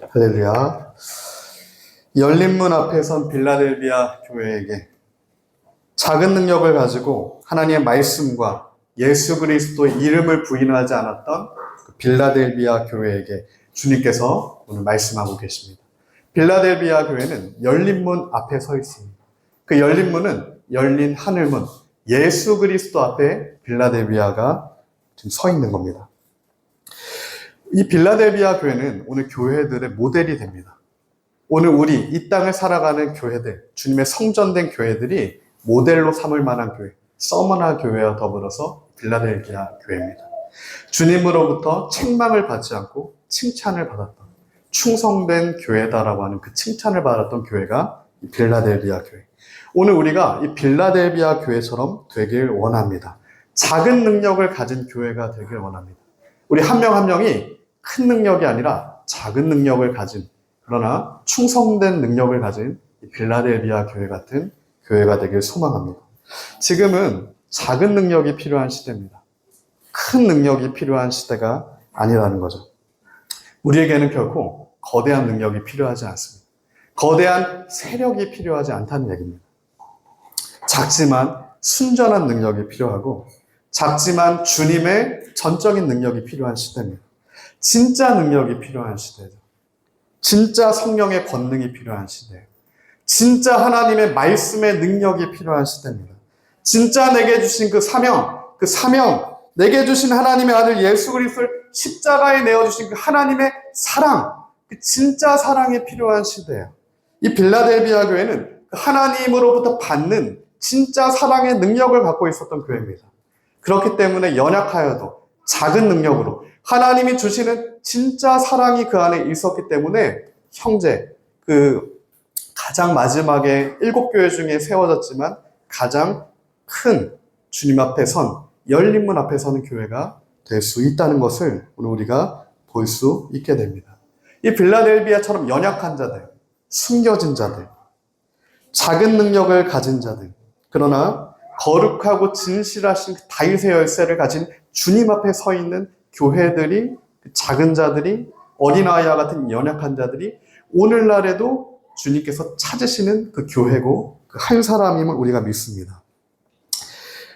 할렐루야. 열린문 앞에 선 빌라델비아 교회에게 작은 능력을 가지고 하나님의 말씀과 예수 그리스도의 이름을 부인하지 않았던 그 빌라델비아 교회에게 주님께서 오늘 말씀하고 계십니다. 빌라델비아 교회는 열린문 앞에 서 있습니다. 그 열린문은 열린 하늘문, 예수 그리스도 앞에 빌라델비아가 지금 서 있는 겁니다. 이 빌라델비아 교회는 오늘 교회들의 모델이 됩니다. 오늘 우리 이 땅을 살아가는 교회들, 주님의 성전된 교회들이 모델로 삼을 만한 교회, 서머나 교회와 더불어서 빌라델비아 교회입니다. 주님으로부터 책망을 받지 않고 칭찬을 받았던 충성된 교회다라고 하는 그 칭찬을 받았던 교회가 이 빌라델비아 교회. 오늘 우리가 이 빌라델비아 교회처럼 되길 원합니다. 작은 능력을 가진 교회가 되길 원합니다. 우리 한 명 한 명이 큰 능력이 아니라 작은 능력을 가진, 그러나 충성된 능력을 가진 빌라델비아 교회 같은 교회가 되길 소망합니다. 지금은 작은 능력이 필요한 시대입니다. 큰 능력이 필요한 시대가 아니라는 거죠. 우리에게는 결코 거대한 능력이 필요하지 않습니다. 거대한 세력이 필요하지 않다는 얘기입니다. 작지만 순전한 능력이 필요하고, 작지만 주님의 전적인 능력이 필요한 시대입니다. 진짜 능력이 필요한 시대죠. 진짜 성령의 권능이 필요한 시대예요. 진짜 하나님의 말씀의 능력이 필요한 시대입니다. 진짜 내게 주신 그 사명, 내게 주신 하나님의 아들 예수 그리스도를 십자가에 내어주신 그 하나님의 사랑, 그 진짜 사랑이 필요한 시대예요. 이 빌라델비아 교회는 하나님으로부터 받는 진짜 사랑의 능력을 갖고 있었던 교회입니다. 그렇기 때문에 연약하여도 작은 능력으로 하나님이 주시는 진짜 사랑이 그 안에 있었기 때문에 형제, 가장 마지막에 7교회 중에 세워졌지만 가장 큰 주님 앞에 선, 열린문 앞에 서는 교회가 될 수 있다는 것을 오늘 우리가 볼 수 있게 됩니다. 이 빌라델비아처럼 연약한 자들, 숨겨진 자들, 작은 능력을 가진 자들, 그러나 거룩하고 진실하신 다윗의 열쇠를 가진 주님 앞에 서 있는 교회들이, 작은 자들이, 어린아이와 같은 연약한 자들이 오늘날에도 주님께서 찾으시는 그 교회고 그 한 사람임을 우리가 믿습니다.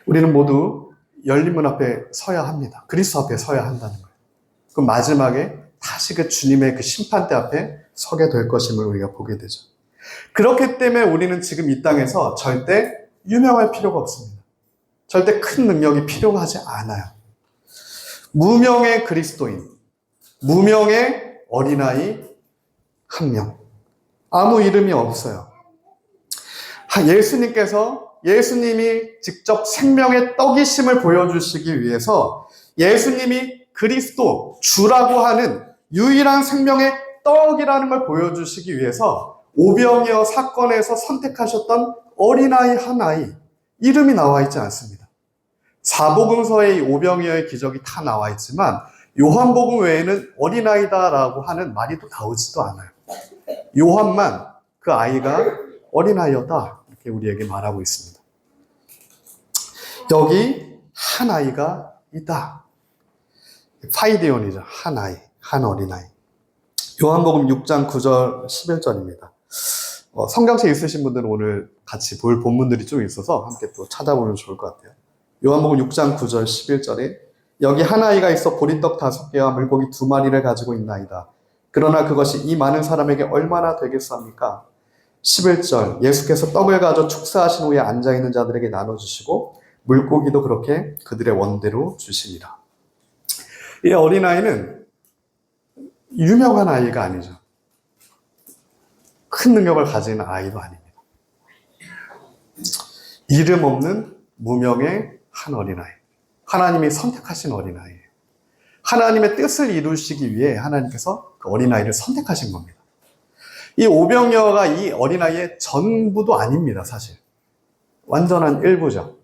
우리는 모두 열린문 앞에 서야 합니다. 그리스도 앞에 서야 한다는 거예요. 그 마지막에 다시 그 주님의 그 심판대 앞에 서게 될 것임을 우리가 보게 되죠. 그렇기 때문에 우리는 지금 이 땅에서 절대 유명할 필요가 없습니다. 절대 큰 능력이 필요하지 않아요. 무명의 그리스도인, 무명의 어린아이 한 명. 아무 이름이 없어요. 예수님이 직접 생명의 떡이심을 보여주시기 위해서 예수님이 그리스도, 주라고 하는 유일한 생명의 떡이라는 걸 보여주시기 위해서 오병이어 사건에서 선택하셨던 어린아이 한 아이, 이름이 나와 있지 않습니다. 사복음서에 오병이어의 기적이 다 나와 있지만 요한복음 외에는 어린아이다라고 하는 말이 또 나오지도 않아요. 요한만 그 아이가 어린아이였다, 이렇게 우리에게 말하고 있습니다. 여기 한 아이가 있다. 파이데온이죠. 한 아이, 한 어린아이. 요한복음 6장 9절 11절입니다. 성경책 있으신 분들은 오늘 같이 볼 본문들이 좀 있어서 함께 또 찾아보면 좋을 것 같아요. 요한복음 6장 9절 11절에 여기 한 아이가 있어 보리떡 5개와 물고기 2마리를 가지고 있나이다. 그러나 그것이 이 많은 사람에게 얼마나 되겠습니까? 11절 예수께서 떡을 가져 축사하신 후에 앉아있는 자들에게 나눠주시고 물고기도 그렇게 그들의 원대로 주시니라. 이 어린아이는 유명한 아이가 아니죠. 큰 능력을 가진 아이도 아닙니다. 이름 없는 무명의 한 어린아이. 하나님이 선택하신 어린아이예요. 하나님의 뜻을 이루시기 위해 하나님께서 그 어린아이를 선택하신 겁니다. 이 오병이어가 이 어린아이의 전부도 아닙니다, 사실. 완전한 일부죠.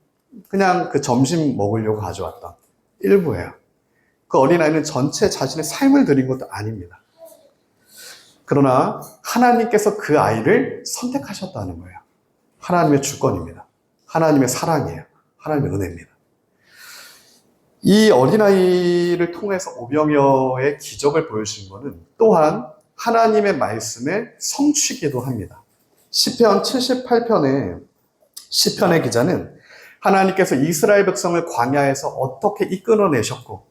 그냥 그 점심 먹으려고 가져왔던 일부예요. 그 어린아이는 전체 자신의 삶을 드린 것도 아닙니다. 그러나 하나님께서 그 아이를 선택하셨다는 거예요. 하나님의 주권입니다. 하나님의 사랑이에요. 하나님의 은혜입니다. 이 어린아이를 통해서 오병이어의 기적을 보여주신 것은 또한 하나님의 말씀의 성취기도 합니다. 시편 78편의 시편의 기자는 하나님께서 이스라엘 백성을 광야에서 어떻게 이끌어내셨고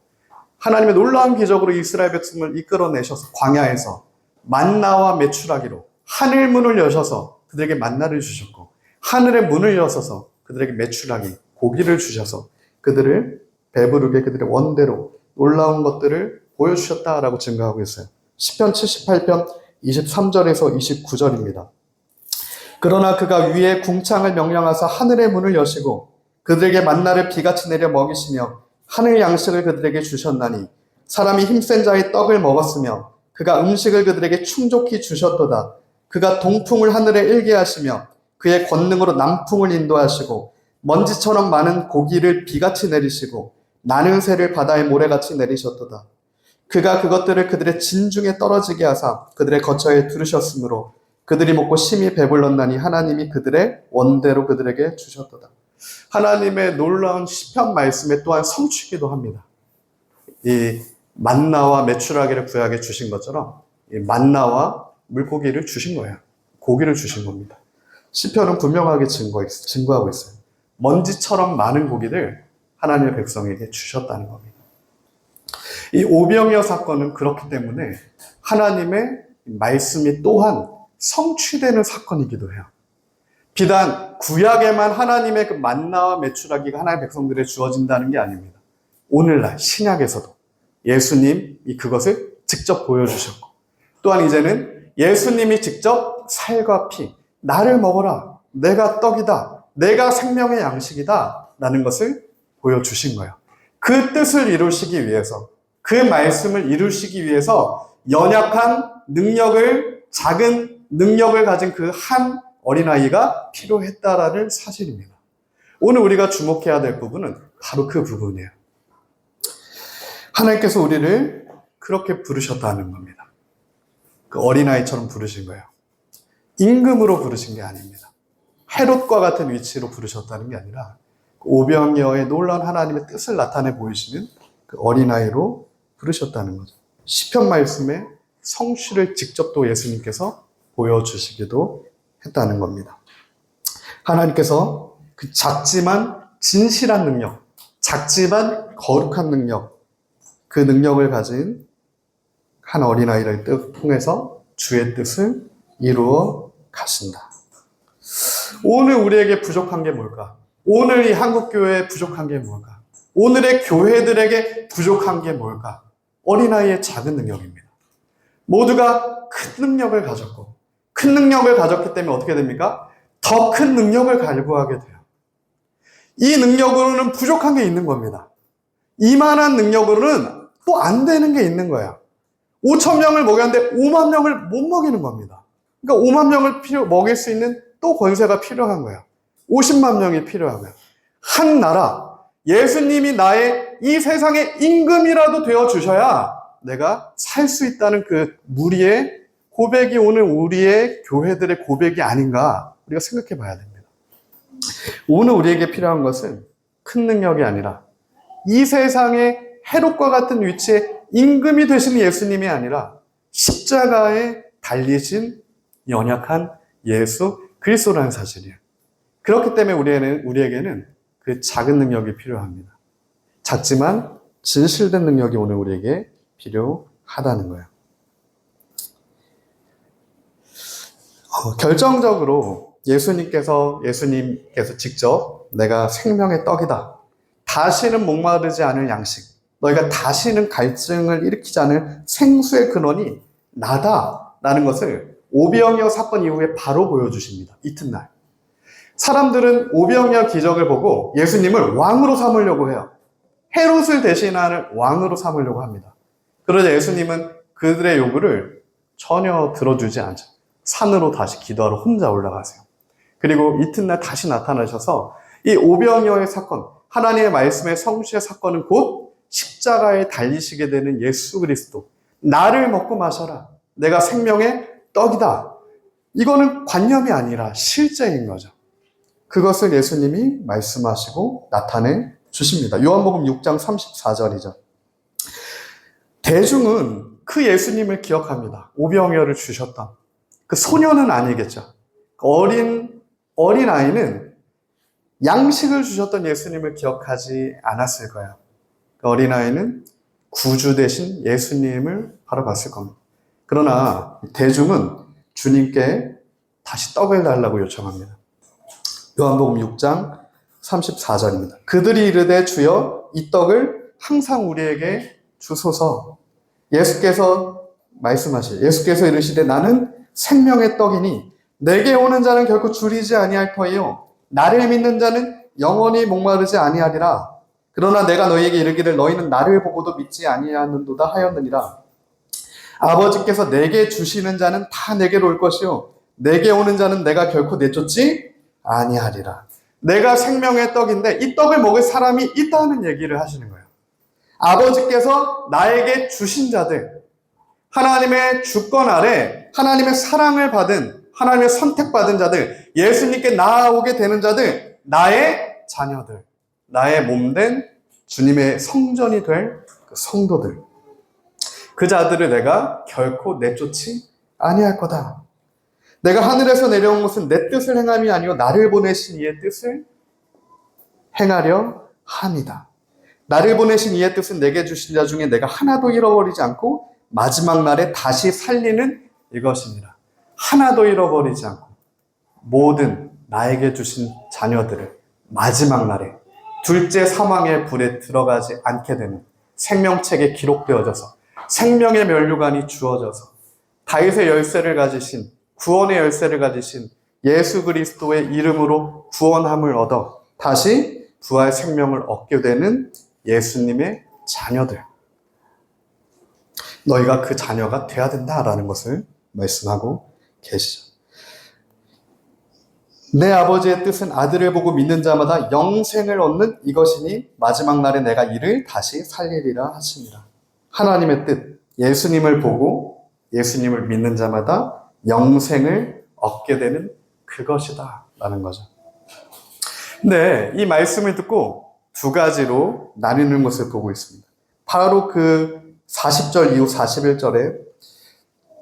하나님의 놀라운 기적으로 이스라엘 백성을 이끌어내셔서 광야에서 만나와 메추라기로 하늘 문을 여셔서 그들에게 만나를 주셨고 하늘의 문을 여셔서 그들에게 메추라기, 고기를 주셔서 그들을 배부르게 그들의 원대로 놀라운 것들을 보여주셨다라고 증거하고 있어요. 시편 78편 23절에서 29절입니다. 그러나 그가 위에 궁창을 명령하사 하늘의 문을 여시고 그들에게 만나를 비같이 내려 먹이시며 하늘 양식을 그들에게 주셨나니 사람이 힘센 자의 떡을 먹었으며 그가 음식을 그들에게 충족히 주셨도다. 그가 동풍을 하늘에 일게 하시며 그의 권능으로 남풍을 인도하시고 먼지처럼 많은 고기를 비같이 내리시고 나는 새를 바다의 모래같이 내리셨도다. 그가 그것들을 그들의 진중에 떨어지게 하사 그들의 거처에 두르셨으므로 그들이 먹고 심히 배불렀나니 하나님이 그들의 원대로 그들에게 주셨도다. 하나님의 놀라운 시편 말씀에 또한 성취기도 합니다. 이 만나와 메추라기를 구약에 주신 것처럼 이 만나와 물고기를 주신 거예요. 고기를 주신 겁니다. 시편은 분명하게 증거하고 있어요. 먼지처럼 많은 고기를 하나님의 백성에게 주셨다는 겁니다. 이 오병이어 사건은 그렇기 때문에 하나님의 말씀이 또한 성취되는 사건이기도 해요. 비단 구약에만 하나님의 그 만나와 메추라기가 하나님의 백성들에 주어진다는 게 아닙니다. 오늘날 신약에서도 예수님이 그것을 직접 보여주셨고 또한 이제는 예수님이 직접 살과 피, 나를 먹어라, 내가 떡이다, 내가 생명의 양식이다 라는 것을 보여주신 거예요. 그 뜻을 이루시기 위해서, 그 말씀을 이루시기 위해서 연약한 능력을, 작은 능력을 가진 그 한 어린아이가 필요했다라는 사실입니다. 오늘 우리가 주목해야 될 부분은 바로 그 부분이에요. 하나님께서 우리를 그렇게 부르셨다는 겁니다. 그 어린아이처럼 부르신 거예요. 임금으로 부르신 게 아닙니다. 헤롯과 같은 위치로 부르셨다는 게 아니라 오병이어의 놀라운 하나님의 뜻을 나타내 보이시는 그 어린아이로 부르셨다는 거죠. 시편 말씀의 성취를 직접 또 예수님께서 보여주시기도 했다는 겁니다. 하나님께서 그 작지만 진실한 능력, 작지만 거룩한 능력, 그 능력을 가진 한 어린아이를 통해서 주의 뜻을 이루어 가신다. 오늘 우리에게 부족한 게 뭘까? 오늘 이 한국교회에 부족한 게 뭘까? 오늘의 교회들에게 부족한 게 뭘까? 어린아이의 작은 능력입니다. 모두가 큰 능력을 가졌고 큰 능력을 가졌기 때문에 어떻게 됩니까? 더 큰 능력을 갈구하게 돼요. 이 능력으로는 부족한 게 있는 겁니다. 이만한 능력으로는 또 안 되는 게 있는 거예요. 5천 명을 먹였는데 5만 명을 못 먹이는 겁니다. 그러니까 5만 명을 먹일 수 있는 또 권세가 필요한 거예요. 50만 명이 필요한 거예요. 한 나라, 예수님이 나의 이 세상의 임금이라도 되어주셔야 내가 살 수 있다는 그 무리의 고백이 오늘 우리의 교회들의 고백이 아닌가 우리가 생각해 봐야 됩니다. 오늘 우리에게 필요한 것은 큰 능력이 아니라 이 세상의 헤롯과 같은 위치에 임금이 되신 예수님이 아니라 십자가에 달리신 연약한 예수 그리스도라는 사실이에요. 그렇기 때문에 우리에게는 그 작은 능력이 필요합니다. 작지만 진실된 능력이 오늘 우리에게 필요하다는 거예요. 결정적으로 예수님께서 직접 내가 생명의 떡이다. 다시는 목마르지 않을 양식. 너희가 다시는 갈증을 일으키지 않을 생수의 근원이 나다라는 것을 오병이어 사건 이후에 바로 보여주십니다. 이튿날. 사람들은 오병이어 기적을 보고 예수님을 왕으로 삼으려고 해요. 헤롯을 대신하는 왕으로 삼으려고 합니다. 그러자 예수님은 그들의 요구를 전혀 들어주지 않죠. 산으로 다시 기도하러 혼자 올라가세요. 그리고 이튿날 다시 나타나셔서 이 오병이어의 사건, 하나님의 말씀의 성취의 사건은 곧 십자가에 달리시게 되는 예수 그리스도, 나를 먹고 마셔라. 내가 생명의 떡이다. 이거는 관념이 아니라 실제인 거죠. 그것을 예수님이 말씀하시고 나타내 주십니다. 요한복음 6장 34절이죠. 대중은 그 예수님을 기억합니다. 오병이어를 주셨던 그 소녀는 아니겠죠. 어린 아이는 양식을 주셨던 예수님을 기억하지 않았을 거예요. 그 어린 아이는 구주 되신 예수님을 바라봤을 겁니다. 그러나 대중은 주님께 다시 떡을 달라고 요청합니다. 요한복음 6장 34절입니다. 그들이 이르되 주여 이 떡을 항상 우리에게 주소서. 예수께서 이르시되 나는 생명의 떡이니 내게 오는 자는 결코 줄이지 아니할 터이요 나를 믿는 자는 영원히 목마르지 아니하리라. 그러나 내가 너희에게 이르기를 너희는 나를 보고도 믿지 아니하는도다 하였느니라. 아버지께서 내게 주시는 자는 다 내게로 올 것이요 내게 오는 자는 내가 결코 내쫓지 아니하리라. 내가 생명의 떡인데 이 떡을 먹을 사람이 있다는 얘기를 하시는 거예요. 아버지께서 나에게 주신 자들, 하나님의 주권 아래 하나님의 사랑을 받은, 하나님의 선택받은 자들, 예수님께 나아오게 되는 자들, 나의 자녀들, 나의 몸된 주님의 성전이 될 그 성도들, 그 자들을 내가 결코 내쫓지 아니할 거다. 내가 하늘에서 내려온 것은 내 뜻을 행함이 아니요 나를 보내신 이의 뜻을 행하려 함이다. 나를 보내신 이의 뜻은 내게 주신 자 중에 내가 하나도 잃어버리지 않고 마지막 날에 다시 살리는 이것입니다. 하나도 잃어버리지 않고 모든 나에게 주신 자녀들을 마지막 날에 둘째 사망의 불에 들어가지 않게 되는 생명책에 기록되어져서 생명의 면류관이 주어져서 다윗의 열쇠를 가지신, 구원의 열쇠를 가지신 예수 그리스도의 이름으로 구원함을 얻어 다시 부활 생명을 얻게 되는 예수님의 자녀들, 너희가 그 자녀가 돼야 된다라는 것을 말씀하고 계시죠. 내 아버지의 뜻은 아들을 보고 믿는 자마다 영생을 얻는 이것이니 마지막 날에 내가 이를 다시 살리리라 하십니다. 하나님의 뜻, 예수님을 보고 예수님을 믿는 자마다 영생을 얻게 되는 그것이다 라는 거죠. 근데 이 말씀을 듣고 두 가지로 나뉘는 것을 보고 있습니다. 바로 그 40절 이후 41절에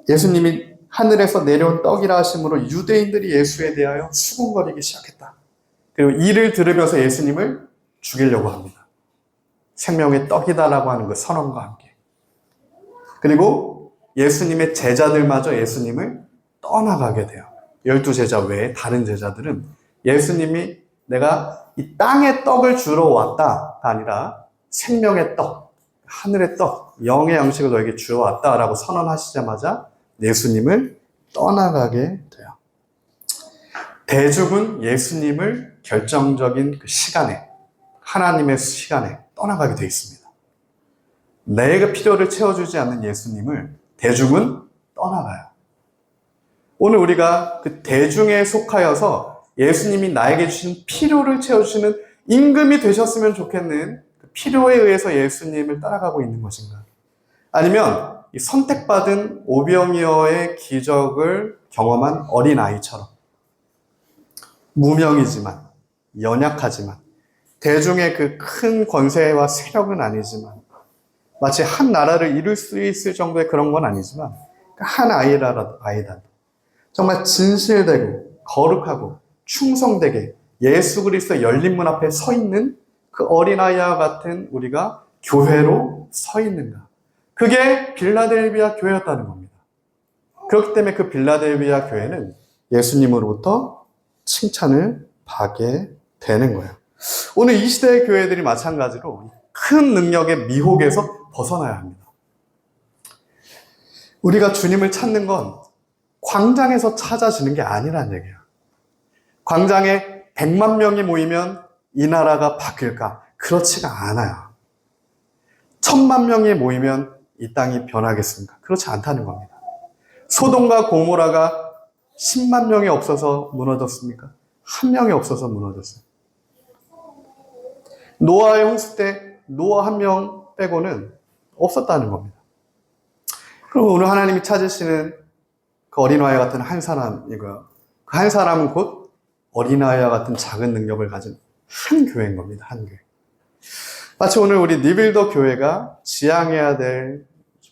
예수님이 하늘에서 내려온 떡이라 하심으로 유대인들이 예수에 대하여 수군거리기 시작했다. 그리고 이를 들으면서 예수님을 죽이려고 합니다. 생명의 떡이다라고 하는 그 선언과 함께. 그리고 예수님의 제자들마저 예수님을 떠나가게 돼요. 12제자 외에 다른 제자들은 예수님이 내가 이 땅의 떡을 주러 왔다가 아니라 생명의 떡, 하늘의 떡, 영의 양식을 너에게 주러 왔다라고 선언하시자마자 예수님을 떠나가게 돼요. 대중은 예수님을 결정적인 그 시간에, 하나님의 시간에 떠나가게 돼 있습니다. 내가 필요를 채워주지 않는 예수님을 대중은 떠나가요. 오늘 우리가 그 대중에 속하여서 예수님이 나에게 주신 필요를 채워주시는 임금이 되셨으면 좋겠는 그 필요에 의해서 예수님을 따라가고 있는 것인가? 아니면 이 선택받은 오병이어의 기적을 경험한 어린아이처럼 무명이지만, 연약하지만, 대중의 그 큰 권세와 세력은 아니지만, 마치 한 나라를 이룰 수 있을 정도의 그런 건 아니지만, 한 아이라도 정말 진실되고 거룩하고 충성되게 예수 그리스도의 열린 문 앞에 서 있는 그 어린아이와 같은 우리가 교회로 서 있는가? 그게 빌라델비아 교회였다는 겁니다. 그렇기 때문에 그 빌라델비아 교회는 예수님으로부터 칭찬을 받게 되는 거예요. 오늘 이 시대의 교회들이 마찬가지로 큰 능력의 미혹에서 벗어나야 합니다. 우리가 주님을 찾는 건 광장에서 찾아지는 게 아니란 얘기예요. 광장에 100만 명이 모이면 이 나라가 바뀔까? 그렇지가 않아요. 1000만 명이 모이면 이 땅이 변하겠습니까? 그렇지 않다는 겁니다. 소돔과 고모라가 10만 명이 없어서 무너졌습니까? 한 명이 없어서 무너졌어요. 노아의 홍수 때 노아 한 명 빼고는 없었다는 겁니다. 그럼 오늘 하나님이 찾으시는 그 어린아이 같은 한 사람이고요. 그 한 사람은 곧 어린아이와 같은 작은 능력을 가진 한 교회인 겁니다. 한 교회. 마치 오늘 우리 리빌더 교회가 지향해야 될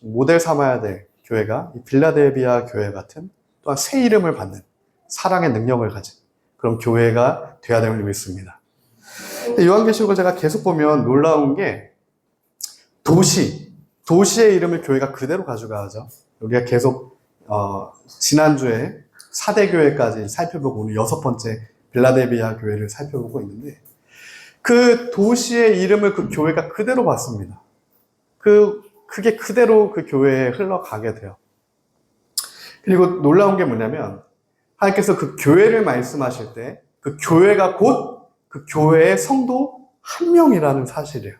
모델 삼아야 될 교회가 이 빌라델비아 교회 같은 또한 새 이름을 받는 사랑의 능력을 가진 그런 교회가 되어야 됨을 믿습니다. 요한계시록을 제가 계속 보면 놀라운 게 도시의 이름을 교회가 그대로 가져가죠. 우리가 계속 지난주에 4대 교회까지 살펴보고 오늘 6번째 빌라델비아 교회를 살펴보고 있는데 그 도시의 이름을 그 교회가 그대로 받습니다. 그게 그대로 그 교회에 흘러가게 돼요. 그리고 놀라운 게 뭐냐면 하나님께서 그 교회를 말씀하실 때 그 교회가 곧 그 교회의 성도 한 명이라는 사실이에요.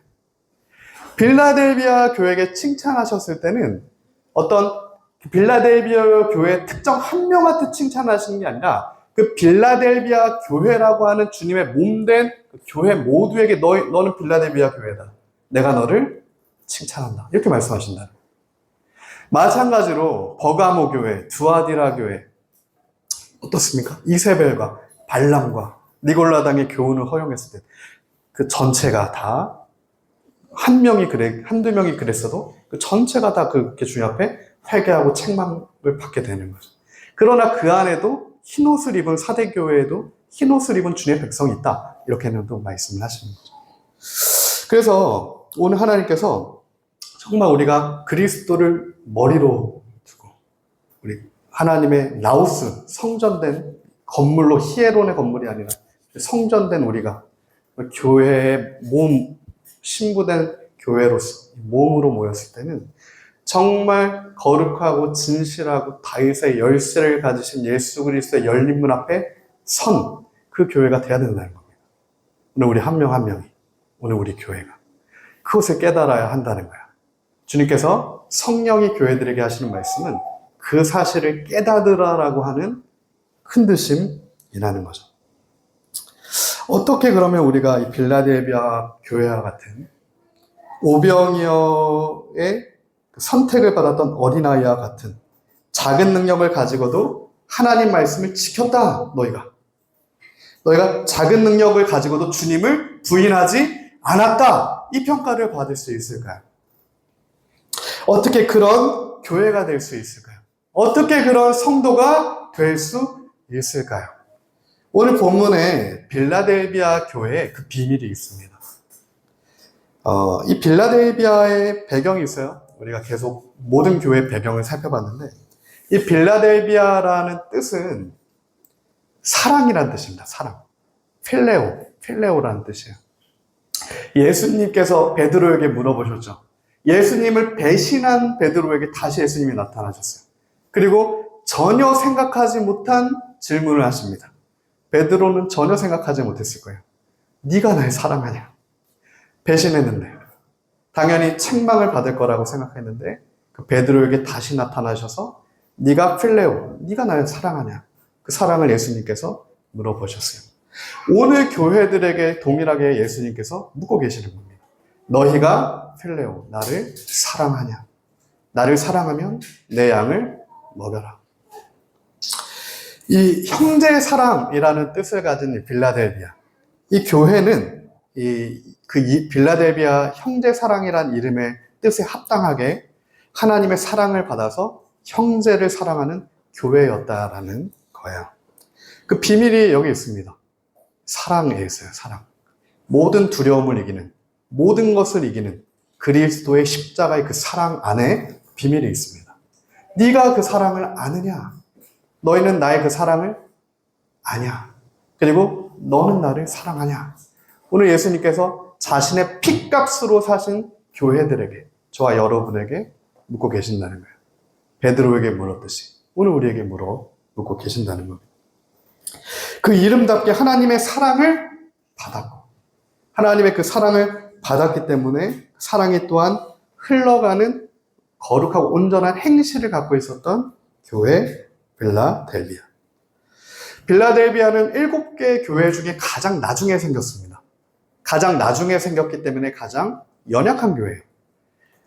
빌라델비아 교회에게 칭찬하셨을 때는 어떤 빌라델비아 교회 특정 한 명한테 칭찬하시는 게 아니라 그 빌라델비아 교회라고 하는 주님의 몸된 그 교회 모두에게 너는 빌라델비아 교회다. 내가 너를 칭찬한다. 이렇게 말씀하신다. 마찬가지로 버가모 교회, 두아디라 교회 어떻습니까? 이세벨과 발람과 니골라당의 교훈을 허용했을 때 그 전체가 다 한두 명이 그랬어도 그 전체가 다 그렇게 주님 앞에 회개하고 책망을 받게 되는 거죠. 그러나 그 안에도 흰옷을 입은 사대교회에도 흰옷을 입은 주님의 백성이 있다. 이렇게는 또 말씀을 하시는 거죠. 그래서 오늘 하나님께서 정말 우리가 그리스도를 머리로 두고 우리 하나님의 나우스 성전된 건물로 히에론의 건물이 아니라 성전된 우리가 교회의 몸, 신부된 교회로서 몸으로 모였을 때는 정말 거룩하고 진실하고 다윗의 열쇠를 가지신 예수 그리스도의 열린 문 앞에 선 그 교회가 돼야 된다는 겁니다. 오늘 우리 한 명 한 명이 오늘 우리 교회가 그것을 깨달아야 한다는 거야. 주님께서 성령이 교회들에게 하시는 말씀은 그 사실을 깨닫으라라고 하는 큰 드심이라는 거죠. 어떻게 그러면 우리가 이 빌라델비아 교회와 같은 오병이어의 선택을 받았던 어린아이와 같은 작은 능력을 가지고도 하나님 말씀을 지켰다. 너희가 작은 능력을 가지고도 주님을 부인하지 않았다. 이 평가를 받을 수 있을까요? 어떻게 그런 교회가 될 수 있을까요? 어떻게 그런 성도가 될 수 있을까요? 오늘 본문에 빌라델비아 교회에 그 비밀이 있습니다. 이 빌라델비아의 배경이 있어요. 우리가 계속 모든 교회의 배경을 살펴봤는데 이 빌라델비아라는 뜻은 사랑이라는 뜻입니다. 사랑. 필레오라는 뜻이에요. 예수님께서 베드로에게 물어보셨죠. 예수님을 배신한 베드로에게 다시 예수님이 나타나셨어요. 그리고 전혀 생각하지 못한 질문을 하십니다. 베드로는 전혀 생각하지 못했을 거예요. 네가 날 사랑하냐? 배신했는데 당연히 책망을 받을 거라고 생각했는데 그 베드로에게 다시 나타나셔서 네가 필레오, 네가 날 사랑하냐? 그 사랑을 예수님께서 물어보셨어요. 오늘 교회들에게 동일하게 예수님께서 묻고 계시는 겁니다. 너희가 필레오, 나를 사랑하냐? 나를 사랑하면 내 양을 먹여라. 이 형제 사랑이라는 뜻을 가진 이 빌라델비아. 이 교회는 이 빌라델비아 형제 사랑이란 이름의 뜻에 합당하게 하나님의 사랑을 받아서 형제를 사랑하는 교회였다라는 거예요. 그 비밀이 여기 있습니다. 사랑에 있어요, 사랑. 모든 두려움을 이기는, 모든 것을 이기는 그리스도의 십자가의 그 사랑 안에 비밀이 있습니다. 네가 그 사랑을 아느냐? 너희는 나의 그 사랑을 아냐? 그리고 너는 나를 사랑하냐? 오늘 예수님께서 자신의 핏값으로 사신 교회들에게, 저와 여러분에게 묻고 계신다는 거예요. 베드로에게 물었듯이 오늘 우리에게 묻고 계신다는 겁니다. 그 이름답게 하나님의 사랑을 받았고 하나님의 그 사랑을 받았기 때문에 사랑이 또한 흘러가는 거룩하고 온전한 행실을 갖고 있었던 교회 빌라델비아. 빌라델비아는 7개의 교회 중에 가장 나중에 생겼습니다. 가장 나중에 생겼기 때문에 가장 연약한 교회예요.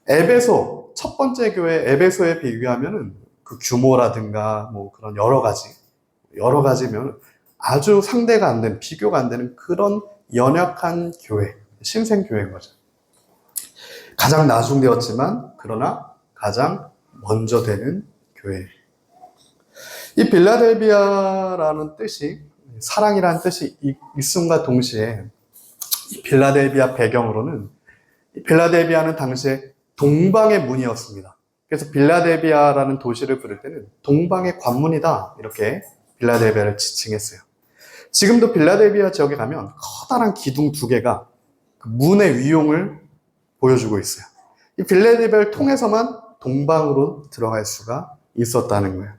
에베소, 첫 번째 교회 에베소에 비교하면은 그 규모라든가 뭐 그런 여러 가지면 아주 상대가 안 되는, 비교가 안 되는 그런 연약한 교회, 신생교회인 거죠. 가장 나중되었지만 그러나 가장 먼저 되는 교회. 이 빌라델비아라는 뜻이, 사랑이라는 뜻이 있음과 동시에 이 빌라델비아 배경으로는, 빌라델비아는 당시에 동방의 문이었습니다. 그래서 빌라델비아라는 도시를 부를 때는 동방의 관문이다, 이렇게 빌라델비아를 지칭했어요. 지금도 빌라델비아 지역에 가면 커다란 기둥 2개가 그 문의 위용을 보여주고 있어요. 이 빌라델비아를 통해서만 동방으로 들어갈 수가 있었다는 거예요.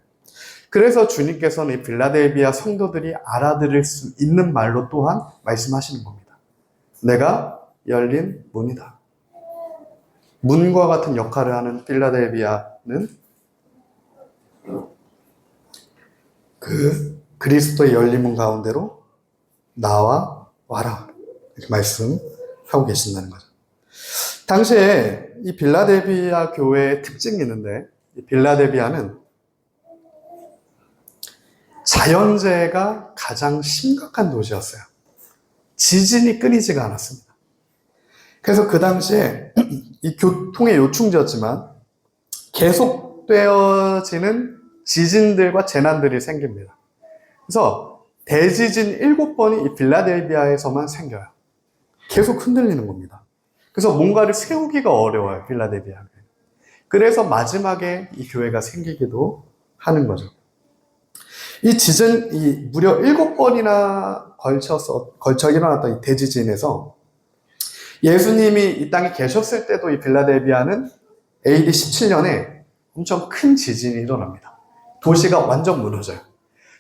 그래서 주님께서는 이 빌라델비아 성도들이 알아들을 수 있는 말로 또한 말씀하시는 겁니다. 내가 열린 문이다. 문과 같은 역할을 하는 빌라델비아는 그 그리스도의 열린 문 가운데로 나와 와라, 이렇게 말씀하고 계신다는 거죠. 당시에 이 빌라델비아 교회의 특징이 있는데, 이 빌라델비아는 자연재해가 가장 심각한 도시였어요. 지진이 끊이지가 않았습니다. 그래서 그 당시에 이 교통의 요충지였지만 계속되어지는 지진들과 재난들이 생깁니다. 그래서 대지진 7번이 이 빌라델비아에서만 생겨요. 계속 흔들리는 겁니다. 그래서 뭔가를 세우기가 어려워요, 빌라델비아가. 그래서 마지막에 이 교회가 생기기도 하는 거죠. 이 지진, 무려 7번이나 걸쳐 일어났던 이 대지진에서 예수님이 이 땅에 계셨을 때도 이 빌라델비아는 AD 17년에 엄청 큰 지진이 일어납니다. 도시가 완전 무너져요.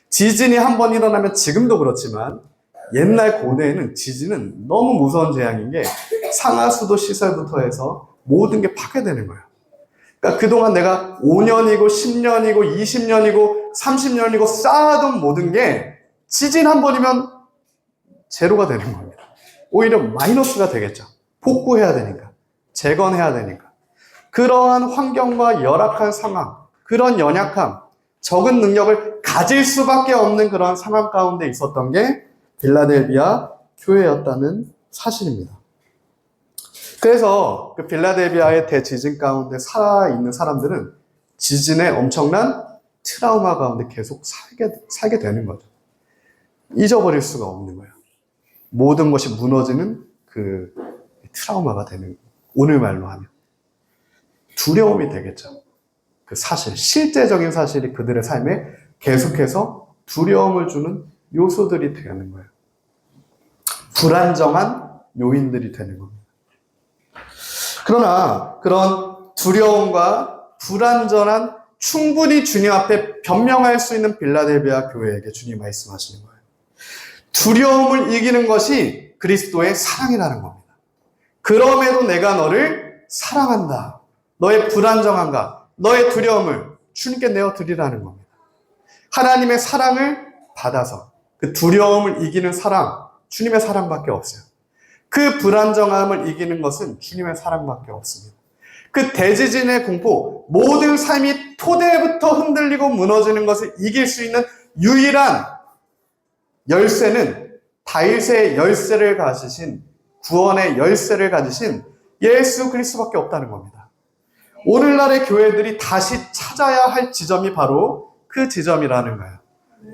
지진이 한 번 일어나면 지금도 그렇지만 옛날 고대에는 지진은 너무 무서운 재앙인 게 상하수도 시설부터 해서 모든 게 파괴되는 거예요. 그러니까 그동안 내가 5년이고 10년이고 20년이고 30년이고 쌓아둔 모든 게 지진 한 번이면 제로가 되는 겁니다. 오히려 마이너스가 되겠죠. 복구해야 되니까. 재건해야 되니까. 그러한 환경과 열악한 상황, 그런 연약함, 적은 능력을 가질 수밖에 없는 그런 상황 가운데 있었던 게 빌라델비아 교회였다는 사실입니다. 그래서 그 빌라델비아의 대지진 가운데 살아있는 사람들은 지진의 엄청난 트라우마 가운데 계속 살게 되는 거죠. 잊어버릴 수가 없는 거예요. 모든 것이 무너지는 그 트라우마가 되는 거예요. 오늘 말로 하면. 두려움이 되겠죠. 그 사실, 실제적인 사실이 그들의 삶에 계속해서 두려움을 주는 요소들이 되는 거예요. 불안정한 요인들이 되는 겁니다. 그러나 그런 두려움과 불안전한 충분히 주님 앞에 변명할 수 있는 빌라델비아 교회에게 주님 말씀하시는 거예요. 두려움을 이기는 것이 그리스도의 사랑이라는 겁니다. 그럼에도 내가 너를 사랑한다. 너의 불안정함과 너의 두려움을 주님께 내어드리라는 겁니다. 하나님의 사랑을 받아서 그 두려움을 이기는 사랑, 주님의 사랑밖에 없어요. 그 불안정함을 이기는 것은 주님의 사랑밖에 없습니다. 그 대지진의 공포, 모든 삶이 토대부터 흔들리고 무너지는 것을 이길 수 있는 유일한 열쇠는 다윗의 열쇠를 가지신, 구원의 열쇠를 가지신 예수 그리스도밖에 없다는 겁니다. 오늘날의 교회들이 다시 찾아야 할 지점이 바로 그 지점이라는 거예요.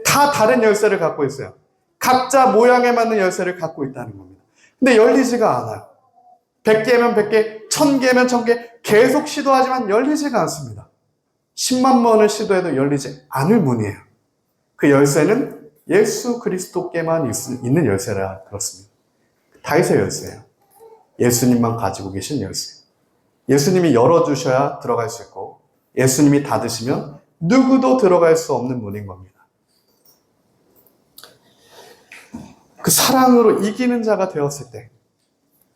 다 다른 열쇠를 갖고 있어요. 각자 모양에 맞는 열쇠를 갖고 있다는 겁니다. 근데 열리지가 않아요. 100개면 100개, 1000개면 1000개 계속 시도하지만 열리지가 않습니다. 10만 번을 시도해도 열리지 않을 문이에요. 그 열쇠는 예수 그리스도께만 있는 열쇠라 그렇습니다. 다윗의 열쇠예요. 예수님만 가지고 계신 열쇠. 예수님이 열어주셔야 들어갈 수 있고 예수님이 닫으시면 누구도 들어갈 수 없는 문인 겁니다. 그 사랑으로 이기는 자가 되었을 때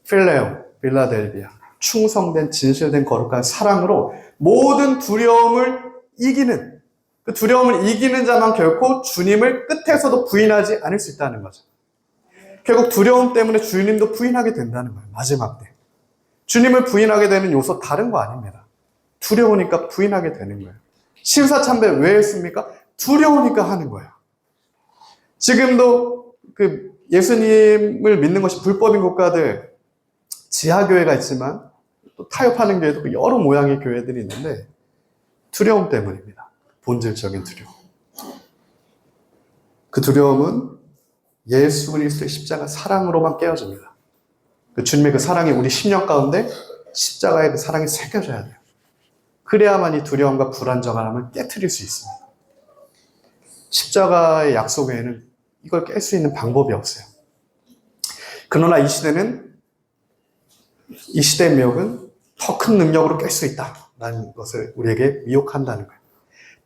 필레오, 빌라델비아, 충성된 진실된 거룩한 사랑으로 모든 두려움을 이기는, 그 두려움을 이기는 자만 결코 주님을 끝에서도 부인하지 않을 수 있다는 거죠. 결국 두려움 때문에 주님도 부인하게 된다는 거예요. 마지막 때. 주님을 부인하게 되는 요소 다른 거 아닙니다. 두려우니까 부인하게 되는 거예요. 심사참배 왜 했습니까? 두려우니까 하는 거예요. 지금도 그 예수님을 믿는 것이 불법인 국가들, 지하교회가 있지만 또 타협하는 교회도 여러 모양의 교회들이 있는데 두려움 때문입니다. 본질적인 두려움. 그 두려움은 예수 그리스도의 십자가 사랑으로만 깨어집니다. 그 주님의 그 사랑이 우리 심령 가운데 십자가의 그 사랑이 새겨져야 돼요. 그래야만 이 두려움과 불안정함을 깨트릴 수 있습니다. 십자가의 약속 외에는 이걸 깰 수 있는 방법이 없어요. 그러나 이 시대의 미혹은 더 큰 능력으로 깰 수 있다라는 것을 우리에게 미혹한다는 거예요.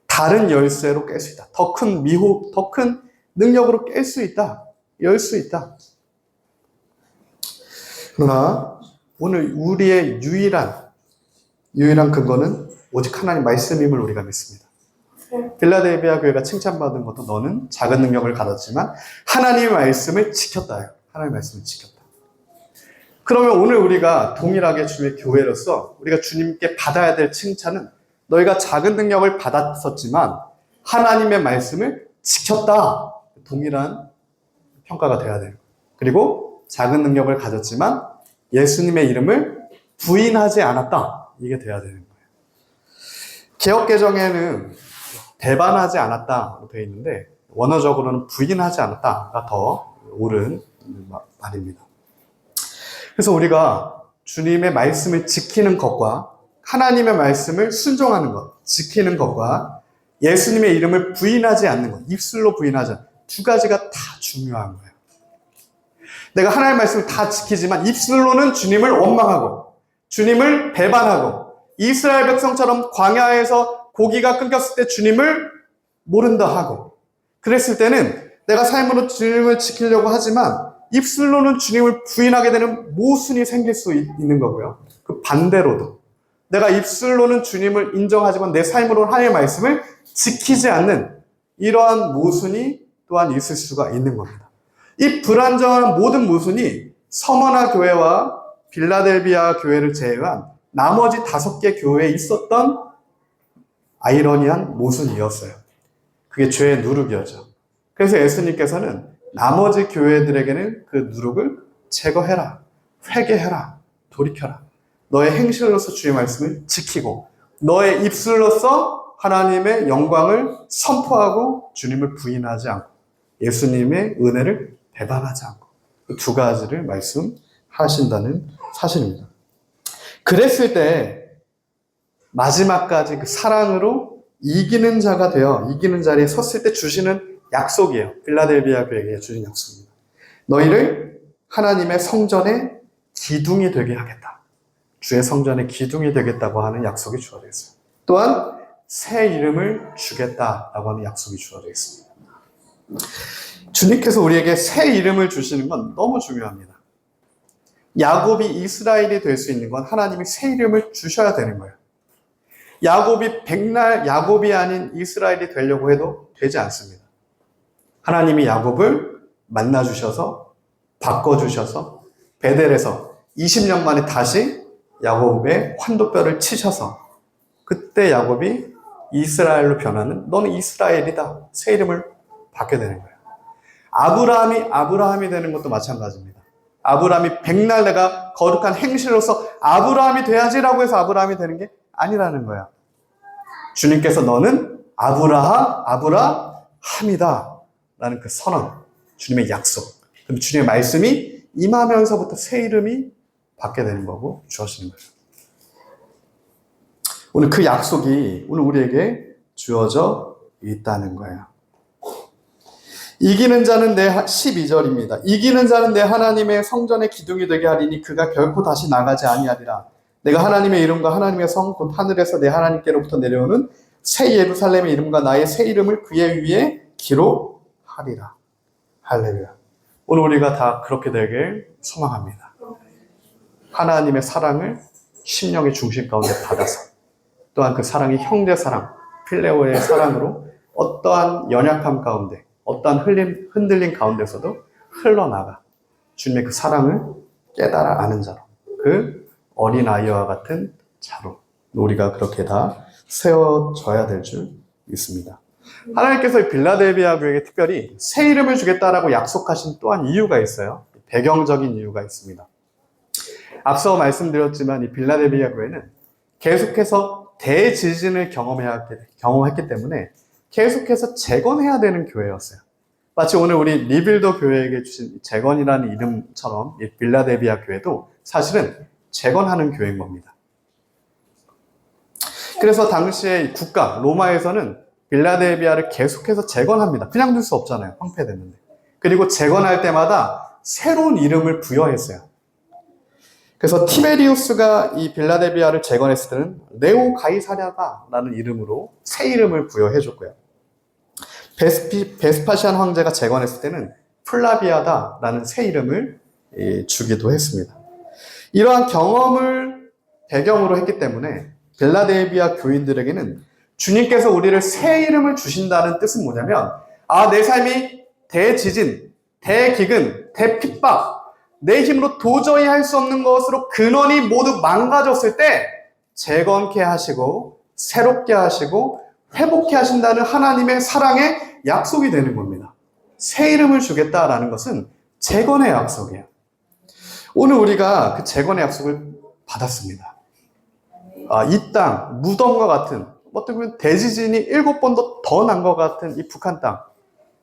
다른 열쇠로 깰 수 있다. 더 큰 미혹, 더 큰 능력으로 깰 수 있다. 열 수 있다. 그러나 오늘 우리의 유일한 근거는 오직 하나님 말씀임을 우리가 믿습니다. 필라델비아 교회가 칭찬받은 것도 너는 작은 능력을 가졌지만 하나님의 말씀을 지켰다요. 하나님의 말씀을 지켰다. 그러면 오늘 우리가 동일하게 주님의 교회로서 우리가 주님께 받아야 될 칭찬은 너희가 작은 능력을 받았었지만 하나님의 말씀을 지켰다. 동일한 평가가 돼야 돼요. 그리고 작은 능력을 가졌지만 예수님의 이름을 부인하지 않았다. 이게 돼야 되는 거예요. 개역개정에는 배반하지 않았다로 되어 있는데 원어적으로는 부인하지 않았다가 더 옳은 말입니다. 그래서 우리가 주님의 말씀을 지키는 것과 하나님의 말씀을 순종하는 것, 지키는 것과 예수님의 이름을 부인하지 않는 것, 입술로 부인하지 않는 것, 두 가지가 다 중요한 거예요. 내가 하나님의 말씀을 다 지키지만 입술로는 주님을 원망하고 주님을 배반하고 이스라엘 백성처럼 광야에서 고기가 끊겼을 때 주님을 모른다 하고 그랬을 때는 내가 삶으로 주님을 지키려고 하지만 입술로는 주님을 부인하게 되는 모순이 생길 수 있는 거고요. 그 반대로도 내가 입술로는 주님을 인정하지만 내 삶으로는 하나님의 말씀을 지키지 않는 이러한 모순이 또한 있을 수가 있는 겁니다. 이 불안정한 모든 모순이 서머나 교회와 빌라델비아 교회를 제외한 나머지 5개 교회에 있었던 아이러니한 모순이었어요. 그게 죄의 누룩이었죠. 그래서 예수님께서는 나머지 교회들에게는 그 누룩을 제거해라, 회개해라, 돌이켜라. 너의 행실로서 주의 말씀을 지키고 너의 입술로서 하나님의 영광을 선포하고 주님을 부인하지 않고 예수님의 은혜를 배반하지 않고 그 두 가지를 말씀하신다는 사실입니다. 그랬을 때 마지막까지 그 사랑으로 이기는 자가 되어 이기는 자리에 섰을 때 주시는 약속이에요. 필라델비아 교회에게 주신 약속입니다. 너희를 하나님의 성전의 기둥이 되게 하겠다. 주의 성전의 기둥이 되겠다고 하는 약속이 주어져 있어요. 또한 새 이름을 주겠다라고 하는 약속이 주어져 있습니다. 주님께서 우리에게 새 이름을 주시는 건 너무 중요합니다. 야곱이 이스라엘이 될 수 있는 건 하나님이 새 이름을 주셔야 되는 거예요. 야곱이 백날 야곱이 아닌 이스라엘이 되려고 해도 되지 않습니다. 하나님이 야곱을 만나주셔서 바꿔주셔서 베델에서 20년 만에 다시 야곱의 환도뼈를 치셔서 그때 야곱이 이스라엘로 변하는 너는 이스라엘이다. 새 이름을 받게 되는 거예요. 아브라함이 되는 것도 마찬가지입니다. 아브라함이 백날 내가 거룩한 행실로서 아브라함이 돼야지라고 해서 아브라함이 되는 게 아니라는 거야. 주님께서 너는 아브라함이다 라는 그 선언, 주님의 약속, 그럼 주님의 말씀이 임하면서부터 새 이름이 받게 되는 거고 주어지는 거예요. 오늘 그 약속이 오늘 우리에게 주어져 있다는 거예요. 이기는 자는 12절입니다. 이기는 자는 내 하나님의 성전의 기둥이 되게 하리니 그가 결코 다시 나가지 아니하리라. 내가 하나님의 이름과 하나님의 성 곧 하늘에서 내 하나님께로부터 내려오는 새 예루살렘의 이름과 나의 새 이름을 그의 위에 기록하리라. 할렐루야. 오늘 우리가 다 그렇게 되길 소망합니다. 하나님의 사랑을 심령의 중심 가운데 받아서 또한 그 사랑이 형제 사랑, 필레오의 사랑으로 어떠한 연약함 가운데 어떠한 흔들림 가운데서도 흘러나가 주님의 그 사랑을 깨달아 아는 자로 그 어린아이와 같은 자로 우리가 그렇게 다 세워져야 될 줄 믿습니다. 하나님께서 빌라델비아 교회에게 특별히 새 이름을 주겠다라고 약속하신 또한 이유가 있어요. 배경적인 이유가 있습니다. 앞서 말씀드렸지만 이 빌라델비아 교회는 계속해서 대지진을 경험했기 때문에 계속해서 재건해야 되는 교회였어요. 마치 오늘 우리 리빌더 교회에게 주신 재건이라는 이름처럼 이 빌라델비아 교회도 사실은 재건하는 교회인 겁니다. 그래서 당시에 국가 로마에서는 빌라델비아를 계속해서 재건합니다. 그냥 둘 수 없잖아요. 황폐됐는데. 그리고 재건할 때마다 새로운 이름을 부여했어요. 그래서 티베리우스가 이 빌라델비아를 재건했을 때는 네오 가이사랴다라는 이름으로 새 이름을 부여해줬고요. 베스파시안 황제가 재건했을 때는 플라비아다라는 새 이름을 주기도 했습니다. 이러한 경험을 배경으로 했기 때문에 빌라델비아 교인들에게는 주님께서 우리를 새 이름을 주신다는 뜻은 뭐냐면, 내 삶이 대지진, 대기근, 대핍박, 내 힘으로 도저히 할 수 없는 것으로 근원이 모두 망가졌을 때 재건케 하시고 새롭게 하시고 회복케 하신다는 하나님의 사랑의 약속이 되는 겁니다. 새 이름을 주겠다라는 것은 재건의 약속이에요. 오늘 우리가 그 재건의 약속을 받았습니다. 이 땅, 무덤과 같은, 어떻게 보면 대지진이 7번도 더 난 것 같은 이 북한 땅,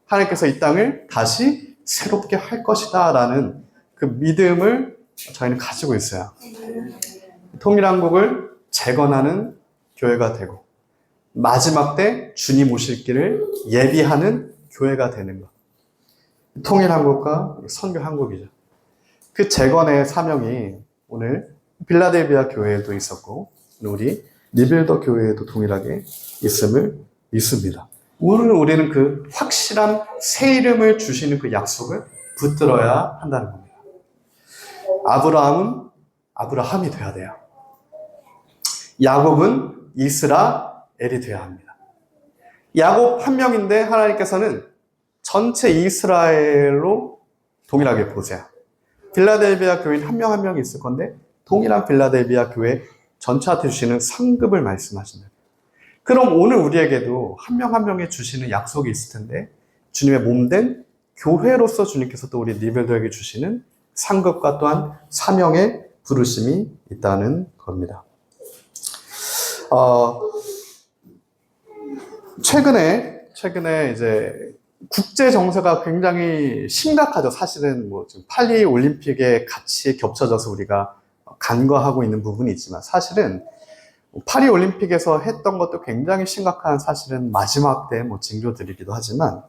하나님께서 이 땅을 다시 새롭게 할 것이다 라는 그 믿음을 저희는 가지고 있어요. 통일한국을 재건하는 교회가 되고 마지막 때 주님 오실 길을 예비하는 교회가 되는 것. 통일한국과 선교한국이죠. 그 재건의 사명이 오늘 빌라델비아 교회에도 있었고 우리 리빌더 교회에도 동일하게 있음을 믿습니다. 오늘 우리는 그 확실한 새 이름을 주시는 그 약속을 붙들어야 한다는 겁니다. 아브라함은 아브라함이 돼야 돼요. 야곱은 이스라엘이 돼야 합니다. 야곱 한 명인데 하나님께서는 전체 이스라엘로 동일하게 보세요. 빌라델비아 교인 한 명 한 명이 있을 건데 동일한 빌라델비아 교회 전체한테 주시는 상급을 말씀하신다. 그럼 오늘 우리에게도 한 명 한 명에 주시는 약속이 있을 텐데 주님의 몸된 교회로서 주님께서 또 우리 리벨더에게 주시는 상급과 또한 사명의 부르심이 있다는 겁니다. 최근에 이제 국제 정세가 굉장히 심각하죠. 사실은 뭐 지금 파리 올림픽에 같이 겹쳐져서 우리가 간과하고 있는 부분이 있지만 사실은 파리 올림픽에서 했던 것도 굉장히 심각한 사실은 마지막 때 징조들이기도 하지만